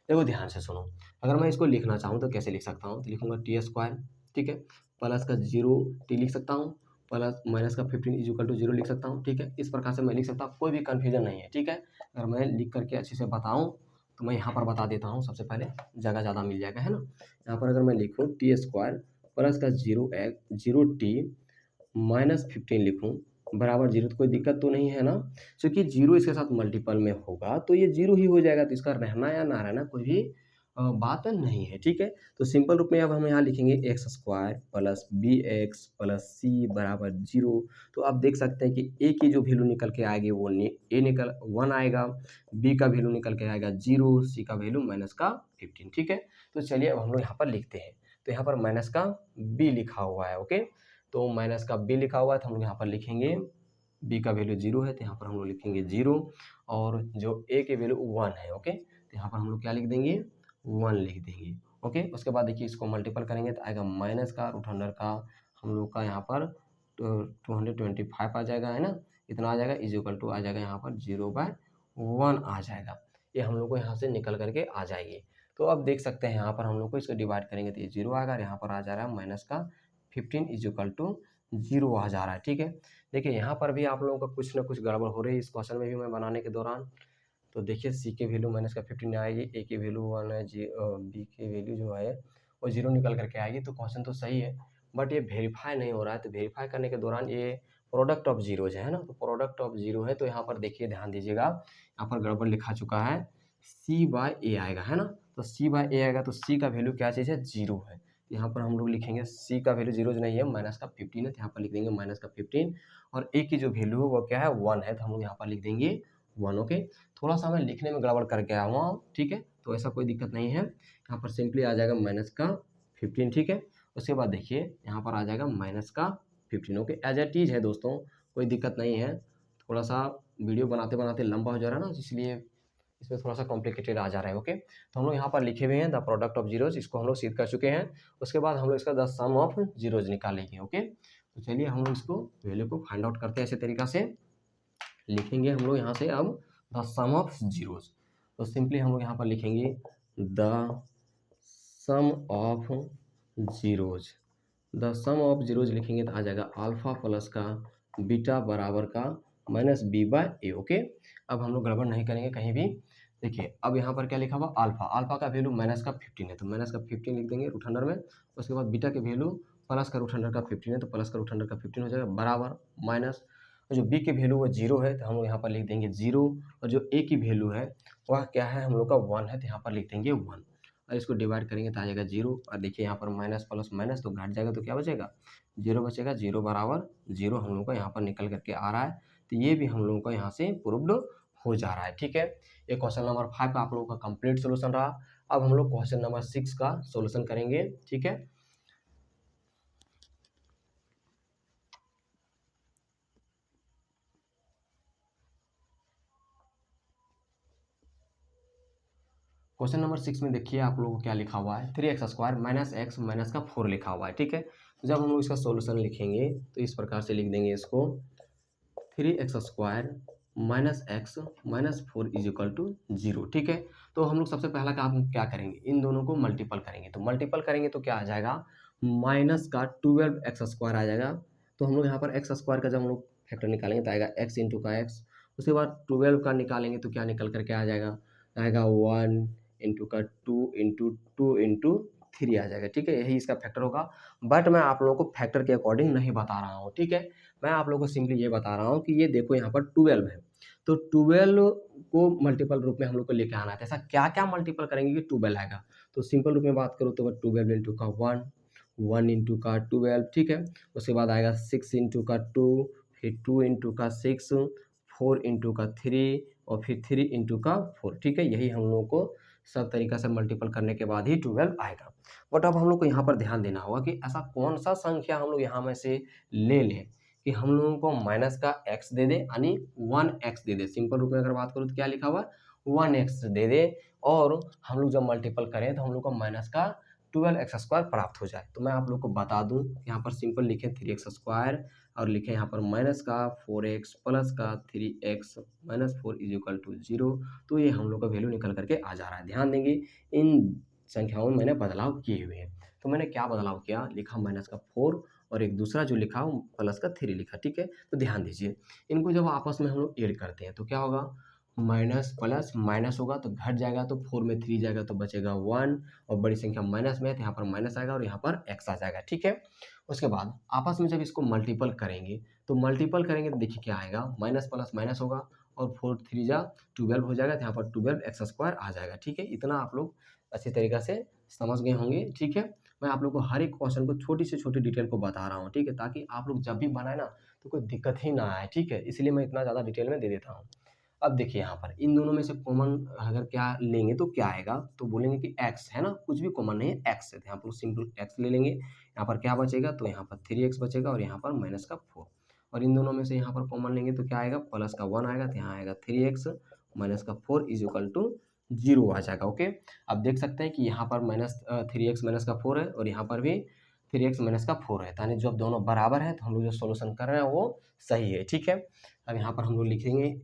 देखो ध्यान से सुनो, अगर मैं इसको लिखना चाहूँ तो कैसे लिख सकता हूँ, तो लिखूंगा टी स्क्वायर, ठीक है, प्लस का 0 टी लिख सकता हूँ, प्लस माइनस का 15 इज इक्वल टू 0 लिख सकता हूँ, ठीक है। इस प्रकार से मैं लिख सकता हूँ, कोई भी कन्फ्यूजन नहीं है, ठीक है। अगर मैं लिख करके अच्छे से बताऊँ तो मैं यहाँ पर बता देता हूँ, सबसे पहले जगह ज़्यादा मिल जाएगा, है ना। यहाँ पर अगर मैं लिखूँ टी स्क्वायर प्लस का 0 टी माइनस 15 लिखूँ बराबर 0, तो कोई दिक्कत तो नहीं है ना, क्योंकि 0 इसके साथ मल्टीपल में होगा तो ये 0 ही हो जाएगा, तो इसका रहना या ना रहना कोई भी बात नहीं है, ठीक है। तो सिंपल रूप में अब हम यहाँ लिखेंगे x square plus b x plus c बराबर 0। तो आप देख सकते हैं कि ए की जो वैल्यू निकल के आएगी वो ए निकल 1 आएगा, बी का वैल्यू निकल के आएगा 0, सी का वैल्यू माइनस का 15, ठीक है। तो चलिए अब हम लोग यहाँ पर लिखते हैं, तो यहाँ पर माइनस का बी लिखा हुआ है, ओके। तो माइनस का बी लिखा हुआ है तो हम लोग यहाँ पर लिखेंगे बी का वैल्यू 0 है तो यहाँ पर हम लोग लिखेंगे 0, और जो ए की वैल्यू 1 है, ओके, तो यहाँ पर हम लोग क्या लिख देंगे 1 लिख देंगे, ओके। उसके बाद देखिए इसको मल्टीपल करेंगे तो आएगा माइनस का रूट अंडर का हम लोग का यहाँ पर 225 आ जाएगा, है ना, इतना आ जाएगा, इज इक्वल टू आ जाएगा यहाँ पर 0/1 आ जाएगा। ये हम लोग को यहाँ से निकल करके आ जाएगी। तो अब देख सकते हैं यहाँ पर हम लोग को इसको डिवाइड करेंगे तो ये 0 आएगा, और यहाँ पर आ जा रहा है माइनस का 15 इज इक्वल टू 0 आ जा रहा है, ठीक है। देखिए यहाँ पर भी आप लोगों का कुछ ना कुछ गड़बड़ हो रही है इस क्वेश्चन में भी मैं बनाने के दौरान। तो देखिए सी की वैल्यू माइनस का 15 आएगी, ए की वैल्यू 1 है, बी की वैल्यू जो है वो 0 निकल करके आएगी। तो क्वेश्चन तो सही है बट ये वेरीफाई नहीं हो रहा है, तो वेरीफाई करने के दौरान ये प्रोडक्ट ऑफ जीरोज है ना, तो प्रोडक्ट ऑफ जीरो है। तो यहाँ पर देखिए ध्यान दीजिएगा, यहाँ पर गड़बड़ लिखा चुका है, सी बाय ए आएगा, है ना। तो सी बाय ए आएगा तो सी का वैल्यू क्या चीज़ है, 0 है। यहाँ पर हम लोग लिखेंगे सी का वैल्यू 0 नहीं है, माइनस का 15 है, तो यहाँ पर लिख देंगे माइनस का 15, और ए की जो वैल्यू है वो क्या है 1 है, तो हम लोग यहाँ पर लिख देंगे 1, ओके। थोड़ा सा मैं लिखने में गड़बड़ करके आया हुआ, ठीक है, तो ऐसा कोई दिक्कत नहीं है। यहाँ पर सिंपली आ जाएगा माइनस का 15, ठीक है। उसके बाद देखिए यहाँ पर आ जाएगा माइनस का 15, ओके, एज एट इज है दोस्तों, कोई दिक्कत नहीं है। थोड़ा सा वीडियो बनाते बनाते लंबा हो जा रहा है ना, इसलिए इसमें थोड़ा सा कॉम्प्लिकेटेड आ जा रहा है, ओके। तो हम लोग यहाँ पर लिखे हुए हैं द प्रोडक्ट ऑफ जीरोज, इसको हम लोग सिद्ध कर चुके हैं। उसके बाद हम लोग इसका द सम ऑफ जीरोज निकालेंगे, ओके। तो चलिए हम लोग इसको वैल्यू को फाइंड आउट करते हैं, ऐसे तरीका से लिखेंगे हम लोग यहाँ से अब द सम ऑफ जीरोज। तो सिंपली हम लोग यहाँ पर लिखेंगे the sum of zeros, the sum of zeros लिखेंगे तो आ जाएगा अल्फा प्लस का बीटा बराबर का minus b by a, okay. अब हम लोग गड़बड़ नहीं करेंगे कहीं भी। देखिए अब यहाँ पर क्या लिखा हुआ अल्फा, अल्फा का वैल्यू माइनस का 15 है तो माइनस का 15 लिख देंगे रूट अंडर में। उसके बाद बीटा के वैल्यू प्लस का रूट अंडर का 15 है तो प्लस का रूट अंडर का 15 हो जाएगा बराबर माइनस, जो बी की वैल्यू वो 0 है तो हम लोग यहाँ पर लिख देंगे 0, और जो ए की वैल्यू है वह क्या है हम लोग का 1 है तो यहाँ पर लिख देंगे 1, और इसको डिवाइड करेंगे तो आ जाएगा 0, और देखिए यहाँ पर माइनस प्लस माइनस तो घट जाएगा तो क्या बचेगा 0 बचेगा, 0 बराबर 0 हम लोग का यहाँ पर निकल करके आ रहा है। तो ये भी हम लोगों का यहाँ से प्रूव्ड हो जा रहा है। ठीक है, ये क्वेश्चन नंबर 5 का आप लोगों का कंप्लीट सोल्यूशन रहा। अब हम लोग क्वेश्चन नंबर 6 का सोल्यूशन करेंगे। ठीक है, क्वेश्चन नंबर 6 में देखिए आप लोगों को क्या लिखा हुआ है, 3x² माइनस एक्स माइनस का 4 लिखा हुआ है। ठीक है, तो जब हम लोग इसका सोल्यूशन लिखेंगे तो इस प्रकार से लिख देंगे इसको, 3x² minus x minus 4 is equal to 0। ठीक है, तो हम लोग सबसे पहला काम क्या करेंगे, इन दोनों को मल्टीपल करेंगे। तो मल्टीपल करेंगे तो क्या आ जाएगा, माइनस का 12x² आ जाएगा। तो हम लोग यहाँ पर x² का जब हम लोग फैक्टर निकालेंगे तो आएगा x इंटू का x। उसके बाद 12 का निकालेंगे तो क्या निकल करके आ जाएगा, आएगा 1 इंटू का 2 इंटू 2 इंटू 3 आ जाएगा। ठीक है, यही इसका फैक्टर होगा। बट मैं आप लोगों को फैक्टर के अकॉर्डिंग नहीं बता रहा हूँ। ठीक है, मैं आप लोगों को सिंपली ये बता रहा हूँ कि ये देखो यहाँ पर 12 है, तो 12 को मल्टीपल रूप में हम लोग को लेके आना है। तो ऐसा क्या क्या मल्टीपल करेंगे कि 12 आएगा। तो सिंपल रूप में बात करूँ तो 12 इंटू का 1, 1 इंटू का 12। ठीक है, उसके बाद आएगा 6 इंटू का 2, फिर 2 इंटू का 6, 4 इंटू का 3 और फिर 3 इंटू का 4। ठीक है, यही हम लोगों को सब तरीका से मल्टीपल करने के बाद ही 12 आएगा। बट अब हम लोग को यहाँ पर ध्यान देना होगा कि ऐसा कौन सा संख्या हम लोग यहाँ में से ले लें कि हम लोगों को माइनस का x दे दे, यानी 1x दे दे। सिंपल रूप में अगर बात करूँ तो क्या लिखा हुआ है, 1x दे दे, और हम लोग जब मल्टीपल करें तो हम लोग को माइनस का 12x² प्राप्त हो जाए। तो मैं आप लोग को बता दूं, यहाँ पर सिंपल लिखें 3x² और लिखें यहाँ पर माइनस का 4x प्लस का 3x minus 4 is equal to 0। तो ये हम लोग का वैल्यू निकल करके आ जा रहा है। ध्यान देंगे, इन संख्याओं में मैंने बदलाव किए हुए हैं। तो मैंने क्या बदलाव किया, लिखा माइनस का 4 और एक दूसरा जो लिखा वो प्लस का 3 लिखा। ठीक है, तो ध्यान दीजिए, इनको जब आपस में हम लोग ऐड करते हैं तो क्या होगा, माइनस प्लस माइनस होगा तो घट जाएगा, तो 4 में 3 जाएगा तो बचेगा 1, और बड़ी संख्या माइनस में है तो यहाँ पर माइनस आएगा और यहाँ पर x आ जाएगा। ठीक है, उसके बाद आपस में जब इसको मल्टीपल करेंगे तो मल्टीपल करेंगे तो देखिए क्या आएगा, माइनस प्लस माइनस होगा और 4 3 जा 12 हो जाएगा, तो यहाँ पर 12x² आ जाएगा। ठीक है, इतना आप लोग अच्छी तरीक़ा से समझ गए होंगे। ठीक है, मैं आप लोग को हर एक क्वेश्चन को छोटी से छोटी डिटेल को बता रहा हूँ। ठीक है, ताकि आप लोग जब भी बनाए ना तो कोई दिक्कत ही ना आए। ठीक है, इसलिए मैं इतना ज़्यादा डिटेल में दे देता हूँ। अब देखिए यहाँ पर इन दोनों में से कॉमन अगर क्या लेंगे तो क्या आएगा, तो बोलेंगे कि x है ना, कुछ भी कॉमन नहीं है, x है, तो यहाँ पर सिंपल x ले लेंगे। यहाँ पर क्या बचेगा, तो यहाँ पर 3x बचेगा और यहाँ पर माइनस का 4। और इन दोनों में से यहाँ पर कॉमन लेंगे तो क्या आएगा, प्लस का 1 आएगा, तो यहाँ आएगा 3x माइनस का 4 इज इक्वल टू 0 आ जाएगा। ओके, अब देख सकते हैं कि यहाँ पर माइनस 3x माइनस का 4 है और यहाँ पर भी 3x माइनस का 4 है, यानी जब दोनों बराबर है तो हम लोग जो सोल्यूशन कर रहे हैं वो सही है। ठीक है, अब यहाँ पर हम लोग लिखेंगे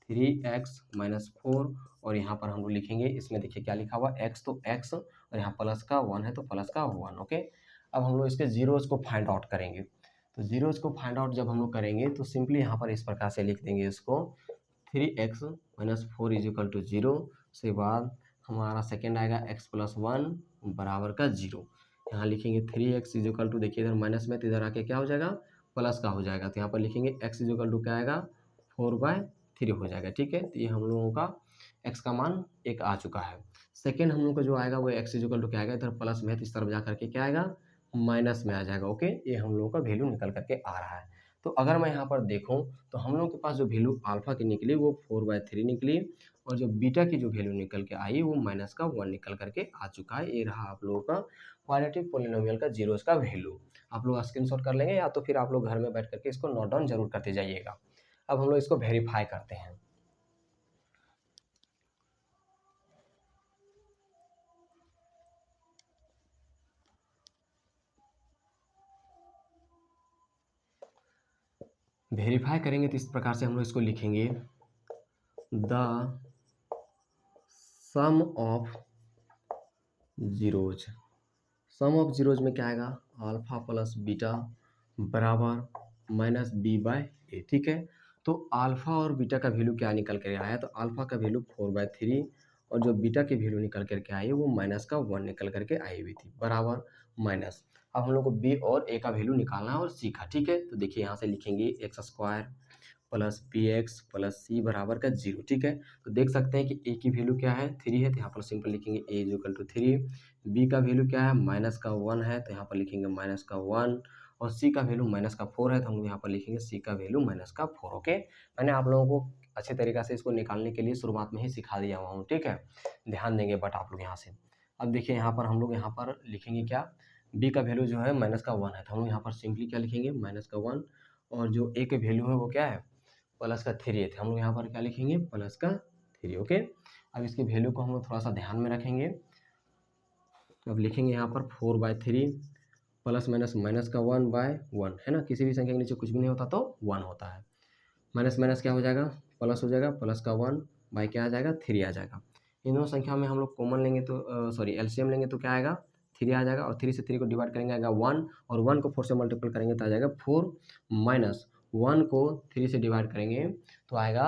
3x माइनस 4 और यहाँ पर हम लोग लिखेंगे, इसमें देखिए क्या लिखा हुआ, x तो x और यहाँ प्लस का 1 है तो प्लस का 1। ओके, अब हम लोग इसके जीरोज़ को फाइंड आउट करेंगे। तो जीरोज़ को फाइंड आउट जब हम लोग करेंगे तो सिंपली यहाँ पर इस प्रकार से लिख देंगे इसको, 3x minus 4 is equal to 0। उसके बाद हमारा सेकेंड आएगा x प्लस 1 बराबर का 0। यहाँ लिखेंगे 3x इज इक्वल टू, देखिए इधर माइनस में तो इधर आके क्या हो जाएगा, प्लस का हो जाएगा। तो यहाँ पर लिखेंगे x इज इक्वल टू क्या आएगा, 4/3 हो जाएगा। ठीक है, तो ये हम लोगों का x का मान 1 आ चुका है। सेकेंड हम लोग का जो आएगा वो x इज इक्वल टू क्या आएगा, इधर प्लस में है तो इस तरफ जा करके क्या आएगा, माइनस में आ जाएगा। ओके, ये हम लोगों का वैल्यू निकल करके आ रहा है। तो अगर मैं यहाँ पर देखूँ तो हम लोग के पास जो वैल्यू अल्फा की निकली वो 4/3 निकली, और जो बीटा की जो वैल्यू निकल के आई वो माइनस का 1 निकल करके आ चुका है। ये रहा आप लोगों का क्वाड्रेटिक पॉलिनोमियल का जीरोस का वैल्यू। आप लोग स्क्रीनशॉट कर लेंगे या तो फिर आप लोग घर में बैठ करके इसको नोट डाउन जरूर करते जाइएगा। अब हम लोग इसको वेरीफाई करते हैं। वेरीफाई करेंगे तो इस प्रकार से हम लोग इसको लिखेंगे, the sum of zeros. Sum of zeros में क्या आएगा, अल्फा प्लस बीटा बराबर माइनस b/a। ठीक है, तो अल्फा और बीटा का वैल्यू क्या निकल कर आया, तो अल्फा का वैल्यू 4/3 और जो बीटा की वैल्यू निकल करके आई है वो माइनस का 1 निकल करके आई हुई थी, बराबर माइनस। अब हम लोग को b और a का वैल्यू निकालना है और सीखा। ठीक है, तो देखिए यहाँ से लिखेंगे x² plus bx plus c बराबर का 0। ठीक है, तो देख सकते हैं कि a की वैल्यू क्या है, 3 है, तो यहाँ पर सिंपल लिखेंगे a is equal to 3। b का वैल्यू क्या है, माइनस का 1 है, तो यहाँ पर लिखेंगे माइनस का 1, और सी का वैल्यू -4 है, तो हम लोग यहाँ पर लिखेंगे सी का वैल्यू -4। ओके, मैंने आप लोगों को अच्छे तरीक़े से इसको निकालने के लिए शुरुआत में ही सिखा दिया हुआ हूँ, ठीक है, ध्यान देंगे बट आप लोग यहाँ से। अब देखिए यहाँ पर हम लोग यहाँ पर लिखेंगे क्या, बी का वैल्यू जो है -1 है, तो हम लोग यहाँ पर सिंपली क्या लिखेंगे -1, और जो ए के वैल्यू है वो क्या है +3 है, तो हम लोग यहाँ पर क्या लिखेंगे +3। ओके, अब इसकी वैल्यू को हम लोग थोड़ा सा ध्यान में रखेंगे। अब लिखेंगे यहाँ पर 4/3 प्लस माइनस -1/1 है ना, किसी भी संख्या के नीचे कुछ भी नहीं होता तो 1 होता है। माइनस माइनस क्या हो जाएगा, प्लस हो जाएगा, प्लस का 1 बाई क्या आ जाएगा 3 आ जाएगा। इन दोनों संख्या में हम लोग कॉमन लेंगे तो सॉरी एलसीएम लेंगे तो क्या आएगा 3 आ जाएगा, और 3 से 3 को डिवाइड करेंगे आएगा 1, और 1 को 4 से मल्टीपल करेंगे तो आ जाएगा 4, माइनस 1 को 3 से डिवाइड करेंगे तो आएगा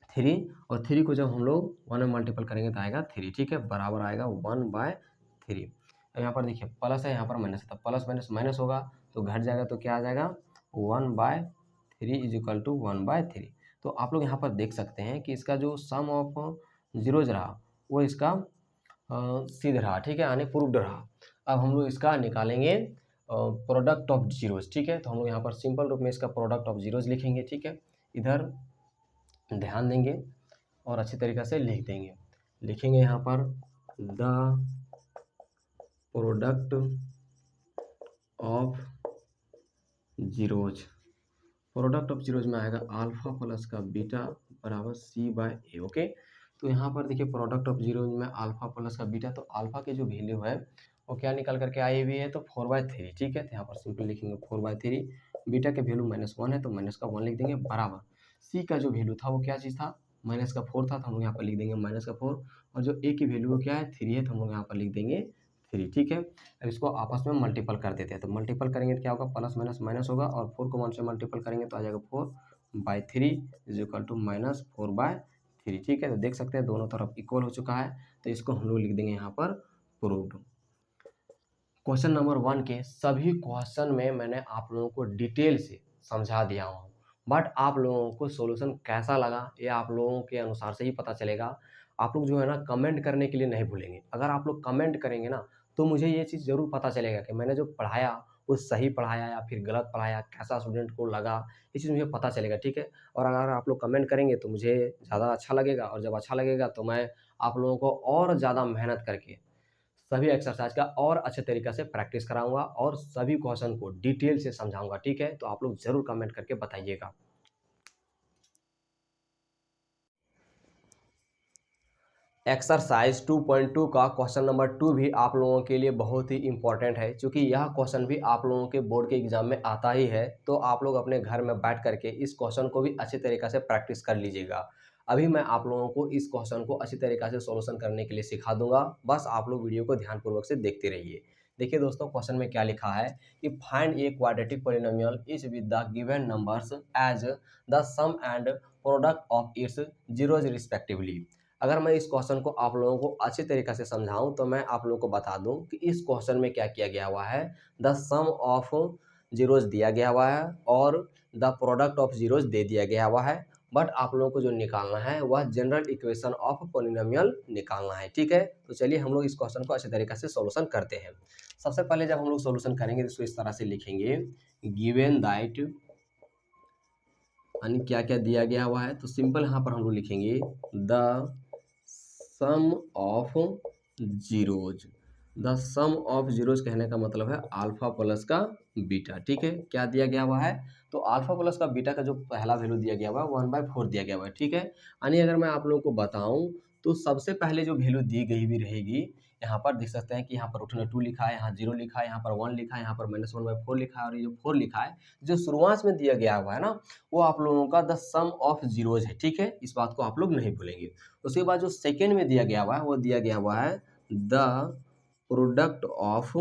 3, और 3 को जब हम लोग 1 में मल्टीपल करेंगे तो आएगा 3, ठीक है, बराबर आएगा 1/3। अब यहाँ पर देखिए प्लस है, यहाँ पर माइनस है, तो प्लस माइनस माइनस होगा तो घट जाएगा, तो क्या आ जाएगा 1/3 इज इक्वल टू 1/3। तो आप लोग यहाँ पर देख सकते हैं कि इसका जो सम ऑफ जीरोज रहा वो इसका सिद्ध रहा, ठीक है, यानी प्रूव्ड रहा। अब हम लोग इसका निकालेंगे प्रोडक्ट ऑफ जीरोज, ठीक है, तो हम लोग यहाँ पर सिंपल रूप में इसका प्रोडक्ट ऑफ जीरोज लिखेंगे, ठीक है, इधर ध्यान देंगे और अच्छी तरीक़े से लिख देंगे। लिखेंगे यहाँ पर the product of zeros, product of zeros में आएगा अल्फा प्लस का बीटा बराबर C/A। ओके, तो यहाँ पर देखिए प्रोडक्ट ऑफ जीरोज में अल्फा प्लस का बीटा, तो अल्फा की जो वैल्यू है वो क्या निकल करके आई हुई है तो 4/3, ठीक है, तो यहाँ पर सिंपल लिखेंगे 4/3। बीटा के वैल्यू -1 है तो -1 लिख देंगे, बराबर सी का जो वैल्यू था वो क्या चीज़ था -4 था, तो हम लोग यहाँ पर लिख देंगे -4, और जो ए की वैल्यू क्या है 3 है, तो हम लोग यहाँ पर लिख देंगे 3, ठीक है। अब इसको आपस में मल्टीपल कर देते हैं, तो मल्टीपल करेंगे तो क्या होगा प्लस माइनस माइनस होगा, और 4 को 1 से मल्टीपल करेंगे तो आ जाएगा 4/3 इज इक्वल टू -4/3, ठीक है, तो देख सकते हैं दोनों तरफ इक्वल हो चुका है, तो इसको हम लोग लिख देंगे यहाँ पर प्रूव्ड। क्वेश्चन नंबर 1 के सभी क्वेश्चन में मैंने आप लोगों को डिटेल से समझा दिया हूँ, बट आप लोगों को सॉल्यूशन कैसा लगा ये आप लोगों के अनुसार से ही पता चलेगा। आप लोग जो है ना कमेंट करने के लिए नहीं भूलेंगे, अगर आप लोग कमेंट करेंगे ना तो मुझे ये चीज़ ज़रूर पता चलेगा कि मैंने जो पढ़ाया वो सही पढ़ाया या फिर गलत पढ़ाया, कैसा स्टूडेंट को लगा, ये चीज़ मुझे पता चलेगा, ठीक है। और अगर आप लोग कमेंट करेंगे तो मुझे ज़्यादा अच्छा लगेगा, और जब अच्छा लगेगा तो मैं आप लोगों को और ज़्यादा मेहनत करके सभी एक्सरसाइज का और अच्छे तरीके से प्रैक्टिस कराऊंगा और सभी क्वेश्चन को डिटेल से समझाऊंगा, ठीक है, तो आप लोग ज़रूर कमेंट करके बताइएगा। एक्सरसाइज 2.2 का क्वेश्चन नंबर 2 भी आप लोगों के लिए बहुत ही इंपॉर्टेंट है, क्योंकि यह क्वेश्चन भी आप लोगों के बोर्ड के एग्जाम में आता ही है, तो आप लोग अपने घर में बैठ करके इस क्वेश्चन को भी अच्छे तरीके से प्रैक्टिस कर लीजिएगा। अभी मैं आप लोगों को इस क्वेश्चन को अच्छी तरीके से सॉल्यूशन करने के लिए सिखा दूंगा, बस आप लोग वीडियो को ध्यानपूर्वक से देखते रहिए। देखिए दोस्तों, क्वेश्चन में क्या लिखा है कि find a quadratic polynomial is with the given numbers as the sum and product of its zeros respectively. अगर मैं इस क्वेश्चन को आप लोगों को अच्छी तरीके से समझाऊं तो मैं आप लोगों को बता दूं कि इस क्वेश्चन में क्या किया गया हुआ है, द सम ऑफ जीरोज दिया गया हुआ है और द प्रोडक्ट ऑफ जीरोज दे दिया गया हुआ है, बट आप लोगों को जो निकालना है वह जनरल इक्वेशन ऑफ पॉलिनोमियल निकालना है, ठीक है। तो चलिए हम लोग इस क्वेश्चन को अच्छे तरीके से सॉल्यूशन करते हैं। सबसे पहले जब हम लोग सॉल्यूशन करेंगे तो इसको इस तरह से लिखेंगे, गिवन दैट, यानी क्या क्या दिया गया हुआ है, तो सिंपल यहाँ पर हम लोग लिखेंगे the sum of zeros. The sum of zeros कहने का मतलब है अल्फा प्लस का बीटा, ठीक है। क्या दिया गया हुआ है, तो अल्फा प्लस का बीटा का जो पहला वैल्यू दिया गया हुआ है 1/4 दिया गया हुआ है, ठीक है। यानी अगर मैं आप लोगों को बताऊं तो सबसे पहले जो वैल्यू दी गई भी रहेगी, यहाँ पर देख सकते हैं कि यहाँ पर रूट में 2 लिखा है, यहाँ 0 लिखा है, यहाँ पर 1 लिखा है, यहाँ पर -1/4 लिखा है, और ये जो 4 लिखा है जो शुरुआत में दिया गया हुआ है ना, वो आप लोगों का द सम ऑफ जीरोज है, ठीक है, इस बात को आप लोग नहीं भूलेंगे। उसके बाद जो सेकेंड में दिया गया हुआ है वो दिया गया हुआ है the product of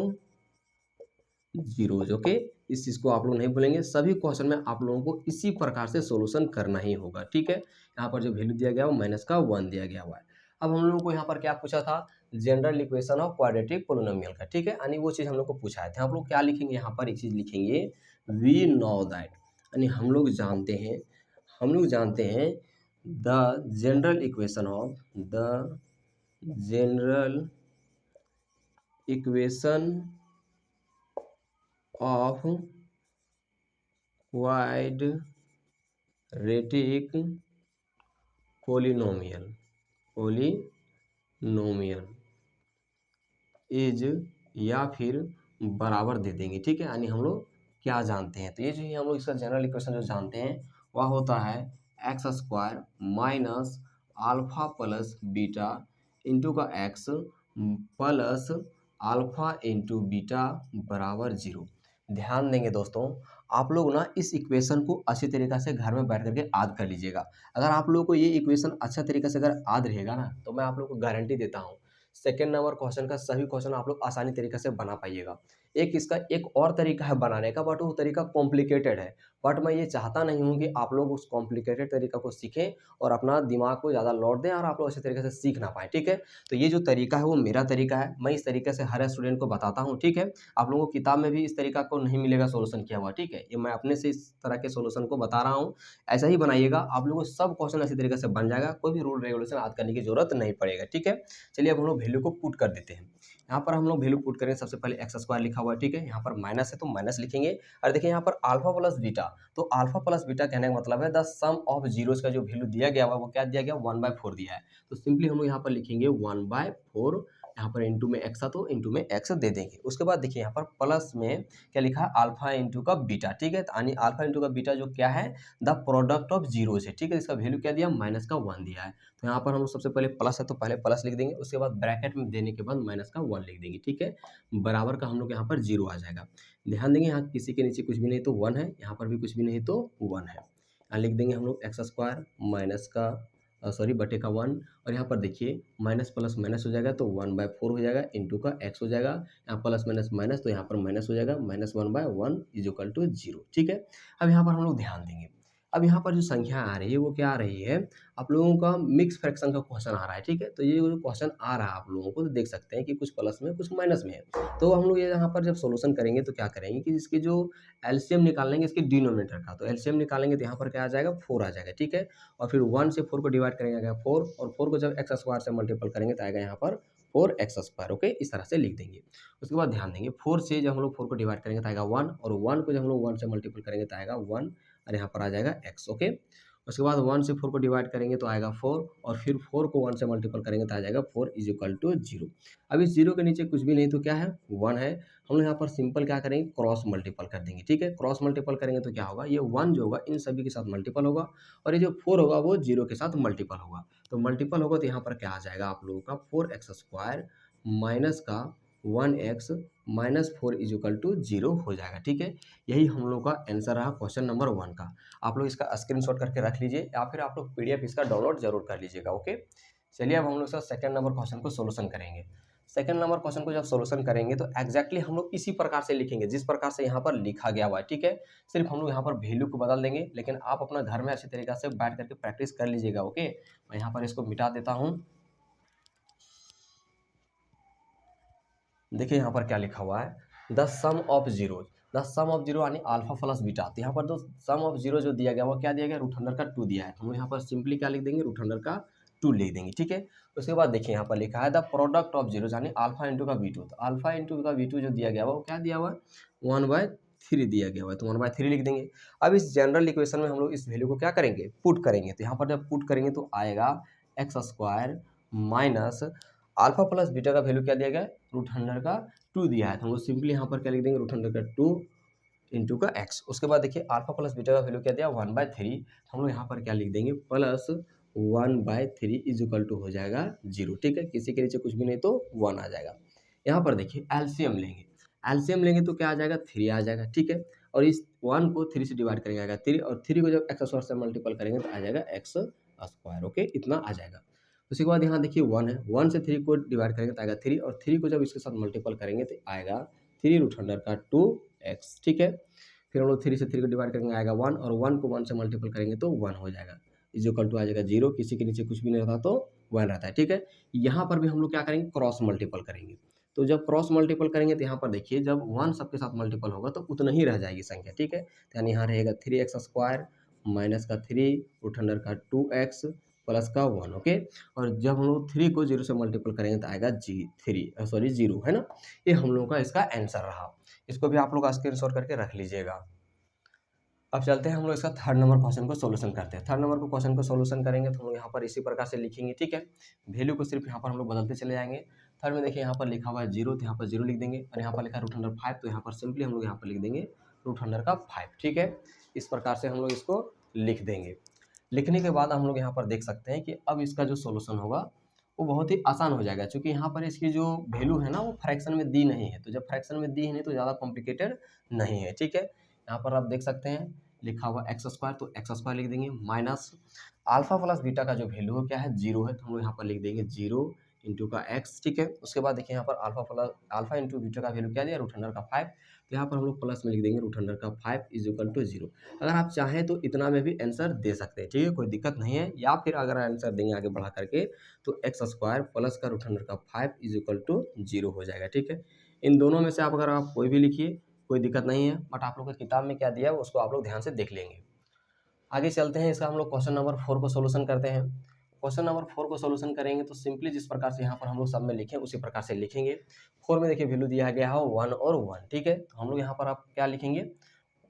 zeros. Okay, इस चीज़ को आप लोग नहीं भूलेंगे, सभी क्वेश्चन में आप लोगों को इसी प्रकार से सॉल्यूशन करना ही होगा, ठीक है। यहाँ पर जो वैल्यू दिया गया है वो -1 दिया गया हुआ है। अब हम लोगों को यहाँ पर क्या पूछा था, general equation of quadratic polynomial का, ठीक है, यानी वो चीज़ हम लोग को पूछा है। आप लोग क्या लिखेंगे यहाँ पर, एक चीज़ लिखेंगे वी नो दैट, यानी हम लोग जानते हैं the general equation of quadratic polynomial is या फिर बराबर दे देंगे, ठीक है। यानी हम लोग क्या जानते हैं, तो ये जो है हम लोग इसका जनरल इक्वेशन जो जानते हैं वह होता है x square minus alpha plus beta into का x plus alpha into beta बराबर जीरो। ध्यान देंगे दोस्तों, आप लोग ना इस इक्वेशन को अच्छी तरीक़े से घर में बैठ करके याद कर लीजिएगा। अगर आप लोगों को ये इक्वेशन अच्छा तरीके से अगर याद रहेगा ना, तो मैं आप लोग को गारंटी देता हूँ सेकेंड नंबर क्वेश्चन का सभी क्वेश्चन आप लोग आसानी तरीके से बना पाइएगा। एक इसका एक और तरीका है बनाने का, बट वो तरीका कॉम्प्लिकेटेड है। बट मैं ये चाहता नहीं हूँ कि आप लोग उस कॉम्प्लिकेटेड तरीका को सीखें और अपना दिमाग को ज़्यादा लौट दें और आप लोग अच्छे तरीके से सीख ना पाएँ, ठीक है। तो ये जो तरीका है वो मेरा तरीका है, मैं इस तरीके से हर स्टूडेंट को बताता हूँ, ठीक है। आप लोगों को किताब में भी इस तरीका को नहीं मिलेगा सोल्यूशन किया हुआ, ठीक है। ये मैं अपने से इस तरह के सोल्यूशन को बता रहा हूँ, ऐसा ही बनाइएगा, आप लोगों को सब क्वेश्चन अच्छी तरीके से बन जाएगा, कोई भी रूल रेगुलेशन याद करने की जरूरत नहीं पड़ेगा, ठीक है। चलिए अब हम लोग वैल्यू को पुट कर देते हैं। यहाँ पर हम लोग वैल्यू पुट करेंगे, सबसे पहले एक्स स्क्वायर लिखा हुआ है, ठीक है। यहाँ पर माइनस है तो माइनस लिखेंगे, और देखिए यहाँ पर अल्फा प्लस बीटा, तो अल्फा प्लस बीटा कहने का मतलब है द सम ऑफ जीरोस का जो वैल्यू दिया गया हुआ वो क्या दिया गया 1/4 दिया है। तो सिंपली हम लोग यहाँ पर लिखेंगे 1/4, यहाँ पर इंटू में एक्स था तो इंटू में एक्स दे देंगे। उसके बाद देखिए यहाँ पर प्लस में क्या लिखा है अल्फा इंटू का बीटा, ठीक है। यानी अल्फा इंटू का बीटा जो क्या है द प्रोडक्ट ऑफ जीरो से, ठीक है। इसका वैल्यू क्या दिया माइनस का 1 दिया है। तो यहाँ पर हम सबसे पहले प्लस है तो पहले प्लस लिख देंगे, उसके बाद ब्रैकेट में देने के बाद माइनस का 1 लिख देंगे, ठीक है। बराबर का हम लोग यहाँ पर जीरो आ जाएगा। ध्यान देंगे यहाँ किसी के नीचे कुछ भी नहीं तो 1 है, यहाँ पर भी कुछ भी नहीं तो 1 है। यहाँ लिख देंगे हम लोग एक्स स्क्वायर माइनस का सॉरी बटे का 1, और यहाँ पर देखिए माइनस प्लस माइनस हो जाएगा तो 1/4 हो जाएगा, इंटू का एक्स हो जाएगा, यहाँ प्लस माइनस माइनस तो यहाँ पर माइनस हो जाएगा, -1/1 इज इक्वल टू 0, ठीक है। अब यहाँ पर हम लोग ध्यान देंगे, अब यहाँ पर जो संख्या आ रही है वो क्या आ रही है, आप लोगों का मिक्स फ्रैक्शन का क्वेश्चन आ रहा है, ठीक है। तो ये जो क्वेश्चन आ रहा है आप लोगों को तो देख सकते हैं कि कुछ प्लस में कुछ माइनस में है। तो हम लोग ये यहाँ पर जब सोल्यूशन करेंगे तो क्या करेंगे कि इसकी जो एलसीएम निकालेंगे इसके डिनोमिनेटर का, तो एलसीएम निकालेंगे तो यहाँ पर क्या आ जाएगा 4 आ जाएगा, ठीक है। और फिर 1 से 4 को डिवाइड करेंगे आएगा 4, और 4 को जब एक्स स्क्वायर से मल्टीपल करेंगे तो आएगा यहाँ पर 4x स्क्वायर, ओके। इस तरह से लिख देंगे। उसके बाद ध्यान देंगे 4 से जब हम लोग 4 को डिवाइड करेंगे तो आएगा 1, और 1 को जब हम लोग 1 से मल्टीपल करेंगे तो आएगा 1, और यहाँ पर आ जाएगा x, ओके। उसके बाद 1 से 4 को डिवाइड करेंगे तो आएगा 4, और फिर 4 को 1 से मल्टीपल करेंगे तो आ जाएगा 4 इज इक्वल टू 0। अब इस 0 के नीचे कुछ भी नहीं तो क्या है 1 है, हम लोग यहाँ पर सिंपल क्या करेंगे क्रॉस मल्टीपल कर देंगे, ठीक है। क्रॉस मल्टीपल करेंगे तो क्या होगा, ये 1 जो होगा इन सभी के साथ मल्टीपल होगा, और ये जो 4 होगा वो 0 के साथ मल्टीपल होगा। तो मल्टीपल होगा तो यहाँ पर क्या आ जाएगा आप लोगों का 4x स्क्वायर माइनस का 1x minus 4 is equal to 0 हो जाएगा, ठीक है। यही हम लोग का आंसर रहा क्वेश्चन नंबर 1 का। आप लोग इसका स्क्रीनशॉट करके रख लीजिए या फिर आप लोग पीडीएफ इसका डाउनलोड जरूर कर लीजिएगा, ओके। चलिए अब हम लोग इसका सेकंड नंबर क्वेश्चन को सोल्यूशन करेंगे। सेकंड नंबर क्वेश्चन को जब सोल्यूशन करेंगे तो एग्जैक्टली हम लोग इसी प्रकार से लिखेंगे जिस प्रकार से यहाँ पर लिखा गया हुआ है, ठीक है। सिर्फ हम लोग यहाँ पर वैल्यू को बदल देंगे, लेकिन आप अपना घर में अच्छी तरीके से बैठ करके प्रैक्टिस कर लीजिएगा, ओके। मैं यहाँ पर इसको मिटा देता हूँ। देखिए यहाँ पर क्या लिखा हुआ है the sum of zero, the sum of zero यानी अल्फा प्लस बीटा। तो यहाँ पर तो सम ऑफ जीरो जो दिया गया वो क्या दिया गया √100 का 2 दिया है, तो हम यहाँ पर सिंपली क्या लिख देंगे √100 का 2 लिख देंगे, ठीक है। उसके बाद देखिए यहाँ पर लिखा है द प्रोडक्ट ऑफ जीरो यानी अल्फा इंटू का V2, तो अल्फा इंटू का V2 जो दिया गया वो क्या दिया हुआ है 1/3 दिया गया हुआ है, तो 1/3 लिख देंगे। अब इस जनरल इक्वेशन में हम लोग इस वैल्यू को क्या करेंगे पुट करेंगे, तो यहाँ पर जब पुट करेंगे तो आएगा x square minus alpha plus beta का वैल्यू क्या दिया गया √100 का 2 दिया है, तो हम लोग सिंपली यहाँ पर क्या लिख देंगे √100 का 2 इंटू का x। उसके बाद देखिए अल्फा प्लस बीटा का वैल्यू क्या दिया 1/3, हम लोग यहाँ पर क्या लिख देंगे प्लस 1/3 इज इक्वल टू हो जाएगा 0, ठीक है। किसी के नीचे कुछ भी नहीं तो 1 आ जाएगा। यहाँ पर देखिए एलसीएम लेंगे, एलसीएम लेंगे तो क्या आ जाएगा 3 आ जाएगा, ठीक है। और इस 1 को 3 से डिवाइड करेंगे आएगा 3, और 3 को जब एक्स स्क्वायर से मल्टीपल करेंगे तो आ जाएगा एक्स स्क्वायर, ओके। इतना आ जाएगा। उसके बाद यहाँ देखिए 1 है, 1 से 3 को डिवाइड करेंगे तो आएगा 3, और 3 को जब इसके साथ मल्टीपल करेंगे तो आएगा 3√100 का 2x, ठीक है। फिर हम लोग 3 से 3 को डिवाइड करेंगे आएगा 1, और 1 को 1 से मल्टीपल करेंगे तो 1 हो जाएगा, इज इक्वल टू आ जाएगा 0। किसी के नीचे कुछ भी नहीं रहता तो 1 रहता है, ठीक है। यहाँ पर भी हम लोग क्या करेंगे क्रॉस मल्टीपल करेंगे, तो जब क्रॉस मल्टीपल करेंगे तो यहाँ पर देखिए जब 1 सबके साथ मल्टीपल होगा तो उतना ही रह जाएगी संख्या, ठीक है। तो यानी यहाँ रहेगा 3x स्क्वायर माइनस का 3 √100 का 2x प्लस का 1, ओके। और जब हम लोग 3 को 0 से मल्टीपल करेंगे तो आएगा 0, है ना। ये हम लोगों का इसका आंसर रहा। इसको भी आप लोग स्क्रीनशॉट करके रख लीजिएगा। अब चलते हैं हम लोग इसका थर्ड नंबर क्वेश्चन को सोल्यूशन करते हैं। थर्ड नंबर को क्वेश्चन को सोल्यूशन करेंगे तो हम लोग यहाँ पर इसी प्रकार से लिखेंगे, ठीक है। वैल्यू को सिर्फ यहाँ पर हम लोग बदलते चले जाएंगे। थर्ड में देखिए यहाँ पर लिखा हुआ है 0, तो यहाँ पर 0 लिख देंगे, और यहाँ पर लिखा है √5, तो यहाँ पर सिंपली हम लोग यहाँ पर लिख देंगे √5, ठीक है। इस प्रकार से हम लोग इसको लिख देंगे। लिखने के बाद हम लोग यहाँ पर देख सकते हैं कि अब इसका जो सोल्यूशन होगा वो बहुत ही आसान हो जाएगा, क्योंकि यहाँ पर इसकी जो वैल्यू है ना वो फ्रैक्शन में दी नहीं है। तो जब फ्रैक्शन में दी नहीं तो ज़्यादा कॉम्प्लिकेटेड नहीं है, ठीक है। यहाँ पर आप देख सकते हैं लिखा हुआ x², तो x² लिख देंगे, माइनस अल्फा प्लस बीटा का जो वैल्यू है क्या है 0 है, तो हम लोग यहाँ पर लिख देंगे 0 इंटू का x, ठीक है। उसके बाद देखिए यहाँ पर अल्फा इंटू बीटा का वैल्यू क्या दिया √5, तो यहाँ पर हम लोग प्लस में लिख देंगे √5 इज इक्वल टू 0। अगर आप चाहें तो इतना में भी आंसर दे सकते हैं, ठीक है, कोई दिक्कत नहीं है। या फिर अगर आंसर देंगे आगे बढ़ा करके तो x² प्लस का √5 इज इक्वल टू 0 हो जाएगा, ठीक है। इन दोनों में से आप अगर आप कोई भी लिखिए, कोई दिक्कत नहीं है, बट आप लोग की किताब में क्या दिया है उसको आप लोग ध्यान से देख लेंगे। आगे चलते हैं, इसका हम लोग क्वेश्चन नंबर 4 को सोल्यूशन करते हैं। क्वेश्चन नंबर 4 को सोल्यूशन करेंगे तो सिंपली जिस प्रकार से यहाँ पर हम लोग सब में लिखें उसी प्रकार से लिखेंगे। 4 में देखिए वैल्यू दिया गया है 1 और 1, ठीक है। तो हम लोग यहाँ पर आप क्या लिखेंगे,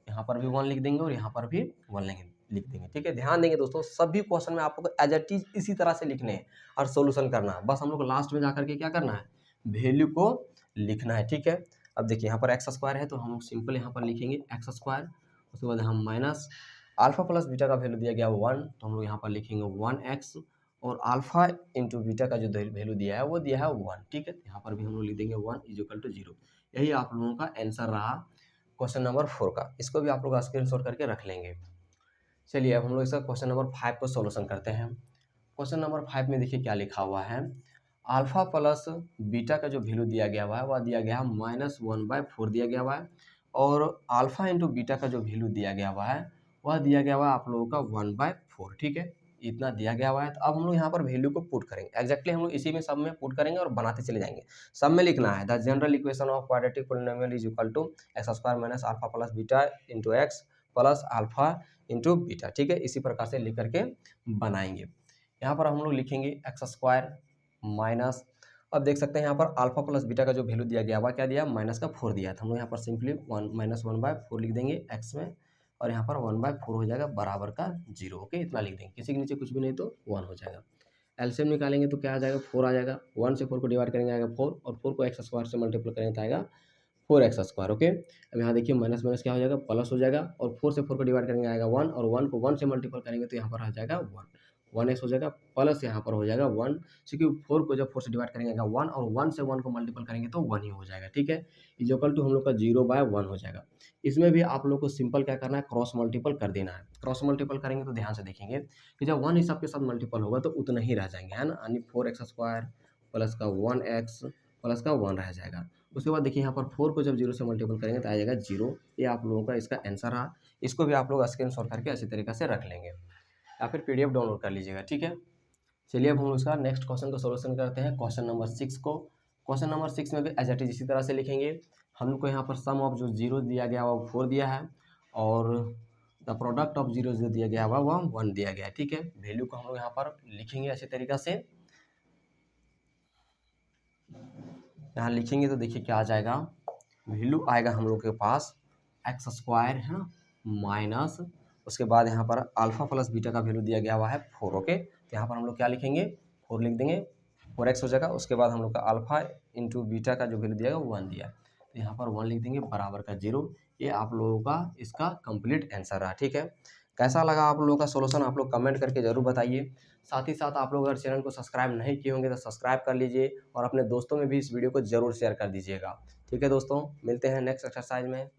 यहाँ पर भी 1 लिख देंगे और यहाँ पर भी 1 लिख देंगे, ठीक है। ध्यान देंगे दोस्तों, सभी क्वेश्चन में आपको एज इट इज इसी तरह से लिखने हैं और सोल्यूशन करना है। बस हम लोग लास्ट में जाकर के क्या करना है, वैल्यू को लिखना है, ठीक है। अब देखिए यहाँ पर x² है तो हम लोग सिंपल यहाँ पर लिखेंगे x²। उसके बाद हम माइनस अल्फा प्लस बीटा का वैल्यू दिया गया 1, तो हम लोग यहाँ पर लिखेंगे 1x, और अल्फा इंटू बीटा का जो वैल्यू दिया है वो दिया है 1, ठीक है। यहाँ पर भी हम लोग लिख देंगे 1 इज इक्वल टू 0। यही आप लोगों का आंसर रहा क्वेश्चन नंबर 4 का। इसको भी आप लोग स्क्रीनशॉट करके रख लेंगे। चलिए अब हम लोग इसका क्वेश्चन नंबर 5 को सोल्यूशन करते हैं। क्वेश्चन नंबर 5 में देखिए क्या लिखा हुआ है, अल्फा प्लस बीटा का जो वैल्यू दिया गया हुआ है वह दिया गया है -1/4 दिया गया हुआ है, और अल्फा इंटू बीटा का जो वैल्यू दिया गया हुआ है वह दिया गया हुआ है आप लोगों का 1/4, ठीक है। इतना दिया गया हुआ है, तो अब हम लोग यहाँ पर वैल्यू को पुट करेंगे। एग्जैक्टली हम लोग इसी में सब में पुट करेंगे और बनाते चले जाएंगे। सब में लिखना है the general equation of quadratic polynomial is equal to x² minus alpha plus beta into x plus alpha into beta, ठीक है। इसी प्रकार से लिख करके बनाएंगे। यहाँ पर हम लोग लिखेंगे x² माइनस, अब देख सकते हैं यहाँ पर अल्फा प्लस बीटा का जो वैल्यू दिया गया हुआ क्या दिया, -4 दिया था। हम लोग यहाँ पर सिंपली -1/4 लिख देंगे x में, और यहाँ पर 1/4 हो जाएगा बराबर का 0, ओके। इतना लिख देंगे, किसी के नीचे कुछ भी नहीं तो 1 हो जाएगा। एलसीएम निकालेंगे तो क्या आ जाएगा, 4 आ जाएगा। 1 से 4 को डिवाइड करेंगे आएगा 4, और 4 को x² से मल्टीपल करेंगे तो आएगा 4x², ओके। अब यहाँ देखिए माइनस माइनस क्या हो जाएगा, प्लस हो जाएगा, और 4 से 4 को डिवाइड करेंगे आएगा 1, और 1 को 1 से मल्टीपल करेंगे तो यहाँ पर आ जाएगा 1x हो जाएगा, प्लस यहाँ पर हो जाएगा 1, क्योंकि 4 को जब 4 से डिवाइड करेंगे आएगा 1, और 1 से 1 को मल्टीपल करेंगे तो 1 ही हो जाएगा, ठीक है। इज इक्वल टू हम लोग का 0/1 हो जाएगा। इसमें भी आप लोग को सिंपल क्या करना है, क्रॉस मल्टीपल कर देना है। क्रॉस मल्टीपल करेंगे तो ध्यान से देखेंगे कि जब 1 ही सबके साथ मल्टीपल होगा तो उतना ही रह जाएंगे, है ना। यानी 4x² प्लस का 1x प्लस का 1 रह जाएगा। उसके बाद देखिए यहाँ पर 4 को जब 0 से मल्टीपल करेंगे तो आ जाएगा 0। ये आप लोगों का इसका आंसर रहा। इसको भी आप लोग स्क्रीनशॉट करके अच्छी तरीके से रख लेंगे या फिर PDF डाउनलोड कर लीजिएगा, ठीक है। चलिए अब हम उसका नेक्स्ट क्वेश्चन को सोल्यूशन करते हैं, क्वेश्चन नंबर 6 को। क्वेश्चन नंबर 6 में भी एज इट इज इसी तरह से लिखेंगे। हम लोग को यहाँ पर सम ऑफ जो 0 दिया गया हुआ 4 दिया है, और द प्रोडक्ट ऑफ 0 जो दिया गया हुआ वह 1 दिया गया है, ठीक है। वैल्यू को हम लोग यहाँ पर लिखेंगे अच्छी तरीके से। यहाँ लिखेंगे तो देखिए क्या आ जाएगा, वैल्यू आएगा हम लोग के पास x² है ना, माइनस उसके बाद यहाँ पर अल्फा प्लस बीटा का वैल्यू दिया गया हुआ है 4, ओके। तो यहाँ पर हम लोग क्या लिखेंगे, 4 लिख देंगे, 4x हो जाएगा। उसके बाद हम लोग का अल्फा इंटू बीटा का जो वैल्यू दिया गया 1 दिया, तो यहाँ पर 1 लिख देंगे बराबर का 0। ये आप लोगों का इसका कंप्लीट आंसर रहा, ठीक है। कैसा लगा आप लोगों का सोल्यूशन, आप लोग कमेंट करके जरूर बताइए। साथ ही साथ आप लोग अगर चैनल को सब्सक्राइब नहीं किए होंगे तो सब्सक्राइब कर लीजिए, और अपने दोस्तों में भी इस वीडियो को जरूर शेयर कर दीजिएगा, ठीक है दोस्तों। मिलते हैं नेक्स्ट एक्सरसाइज में।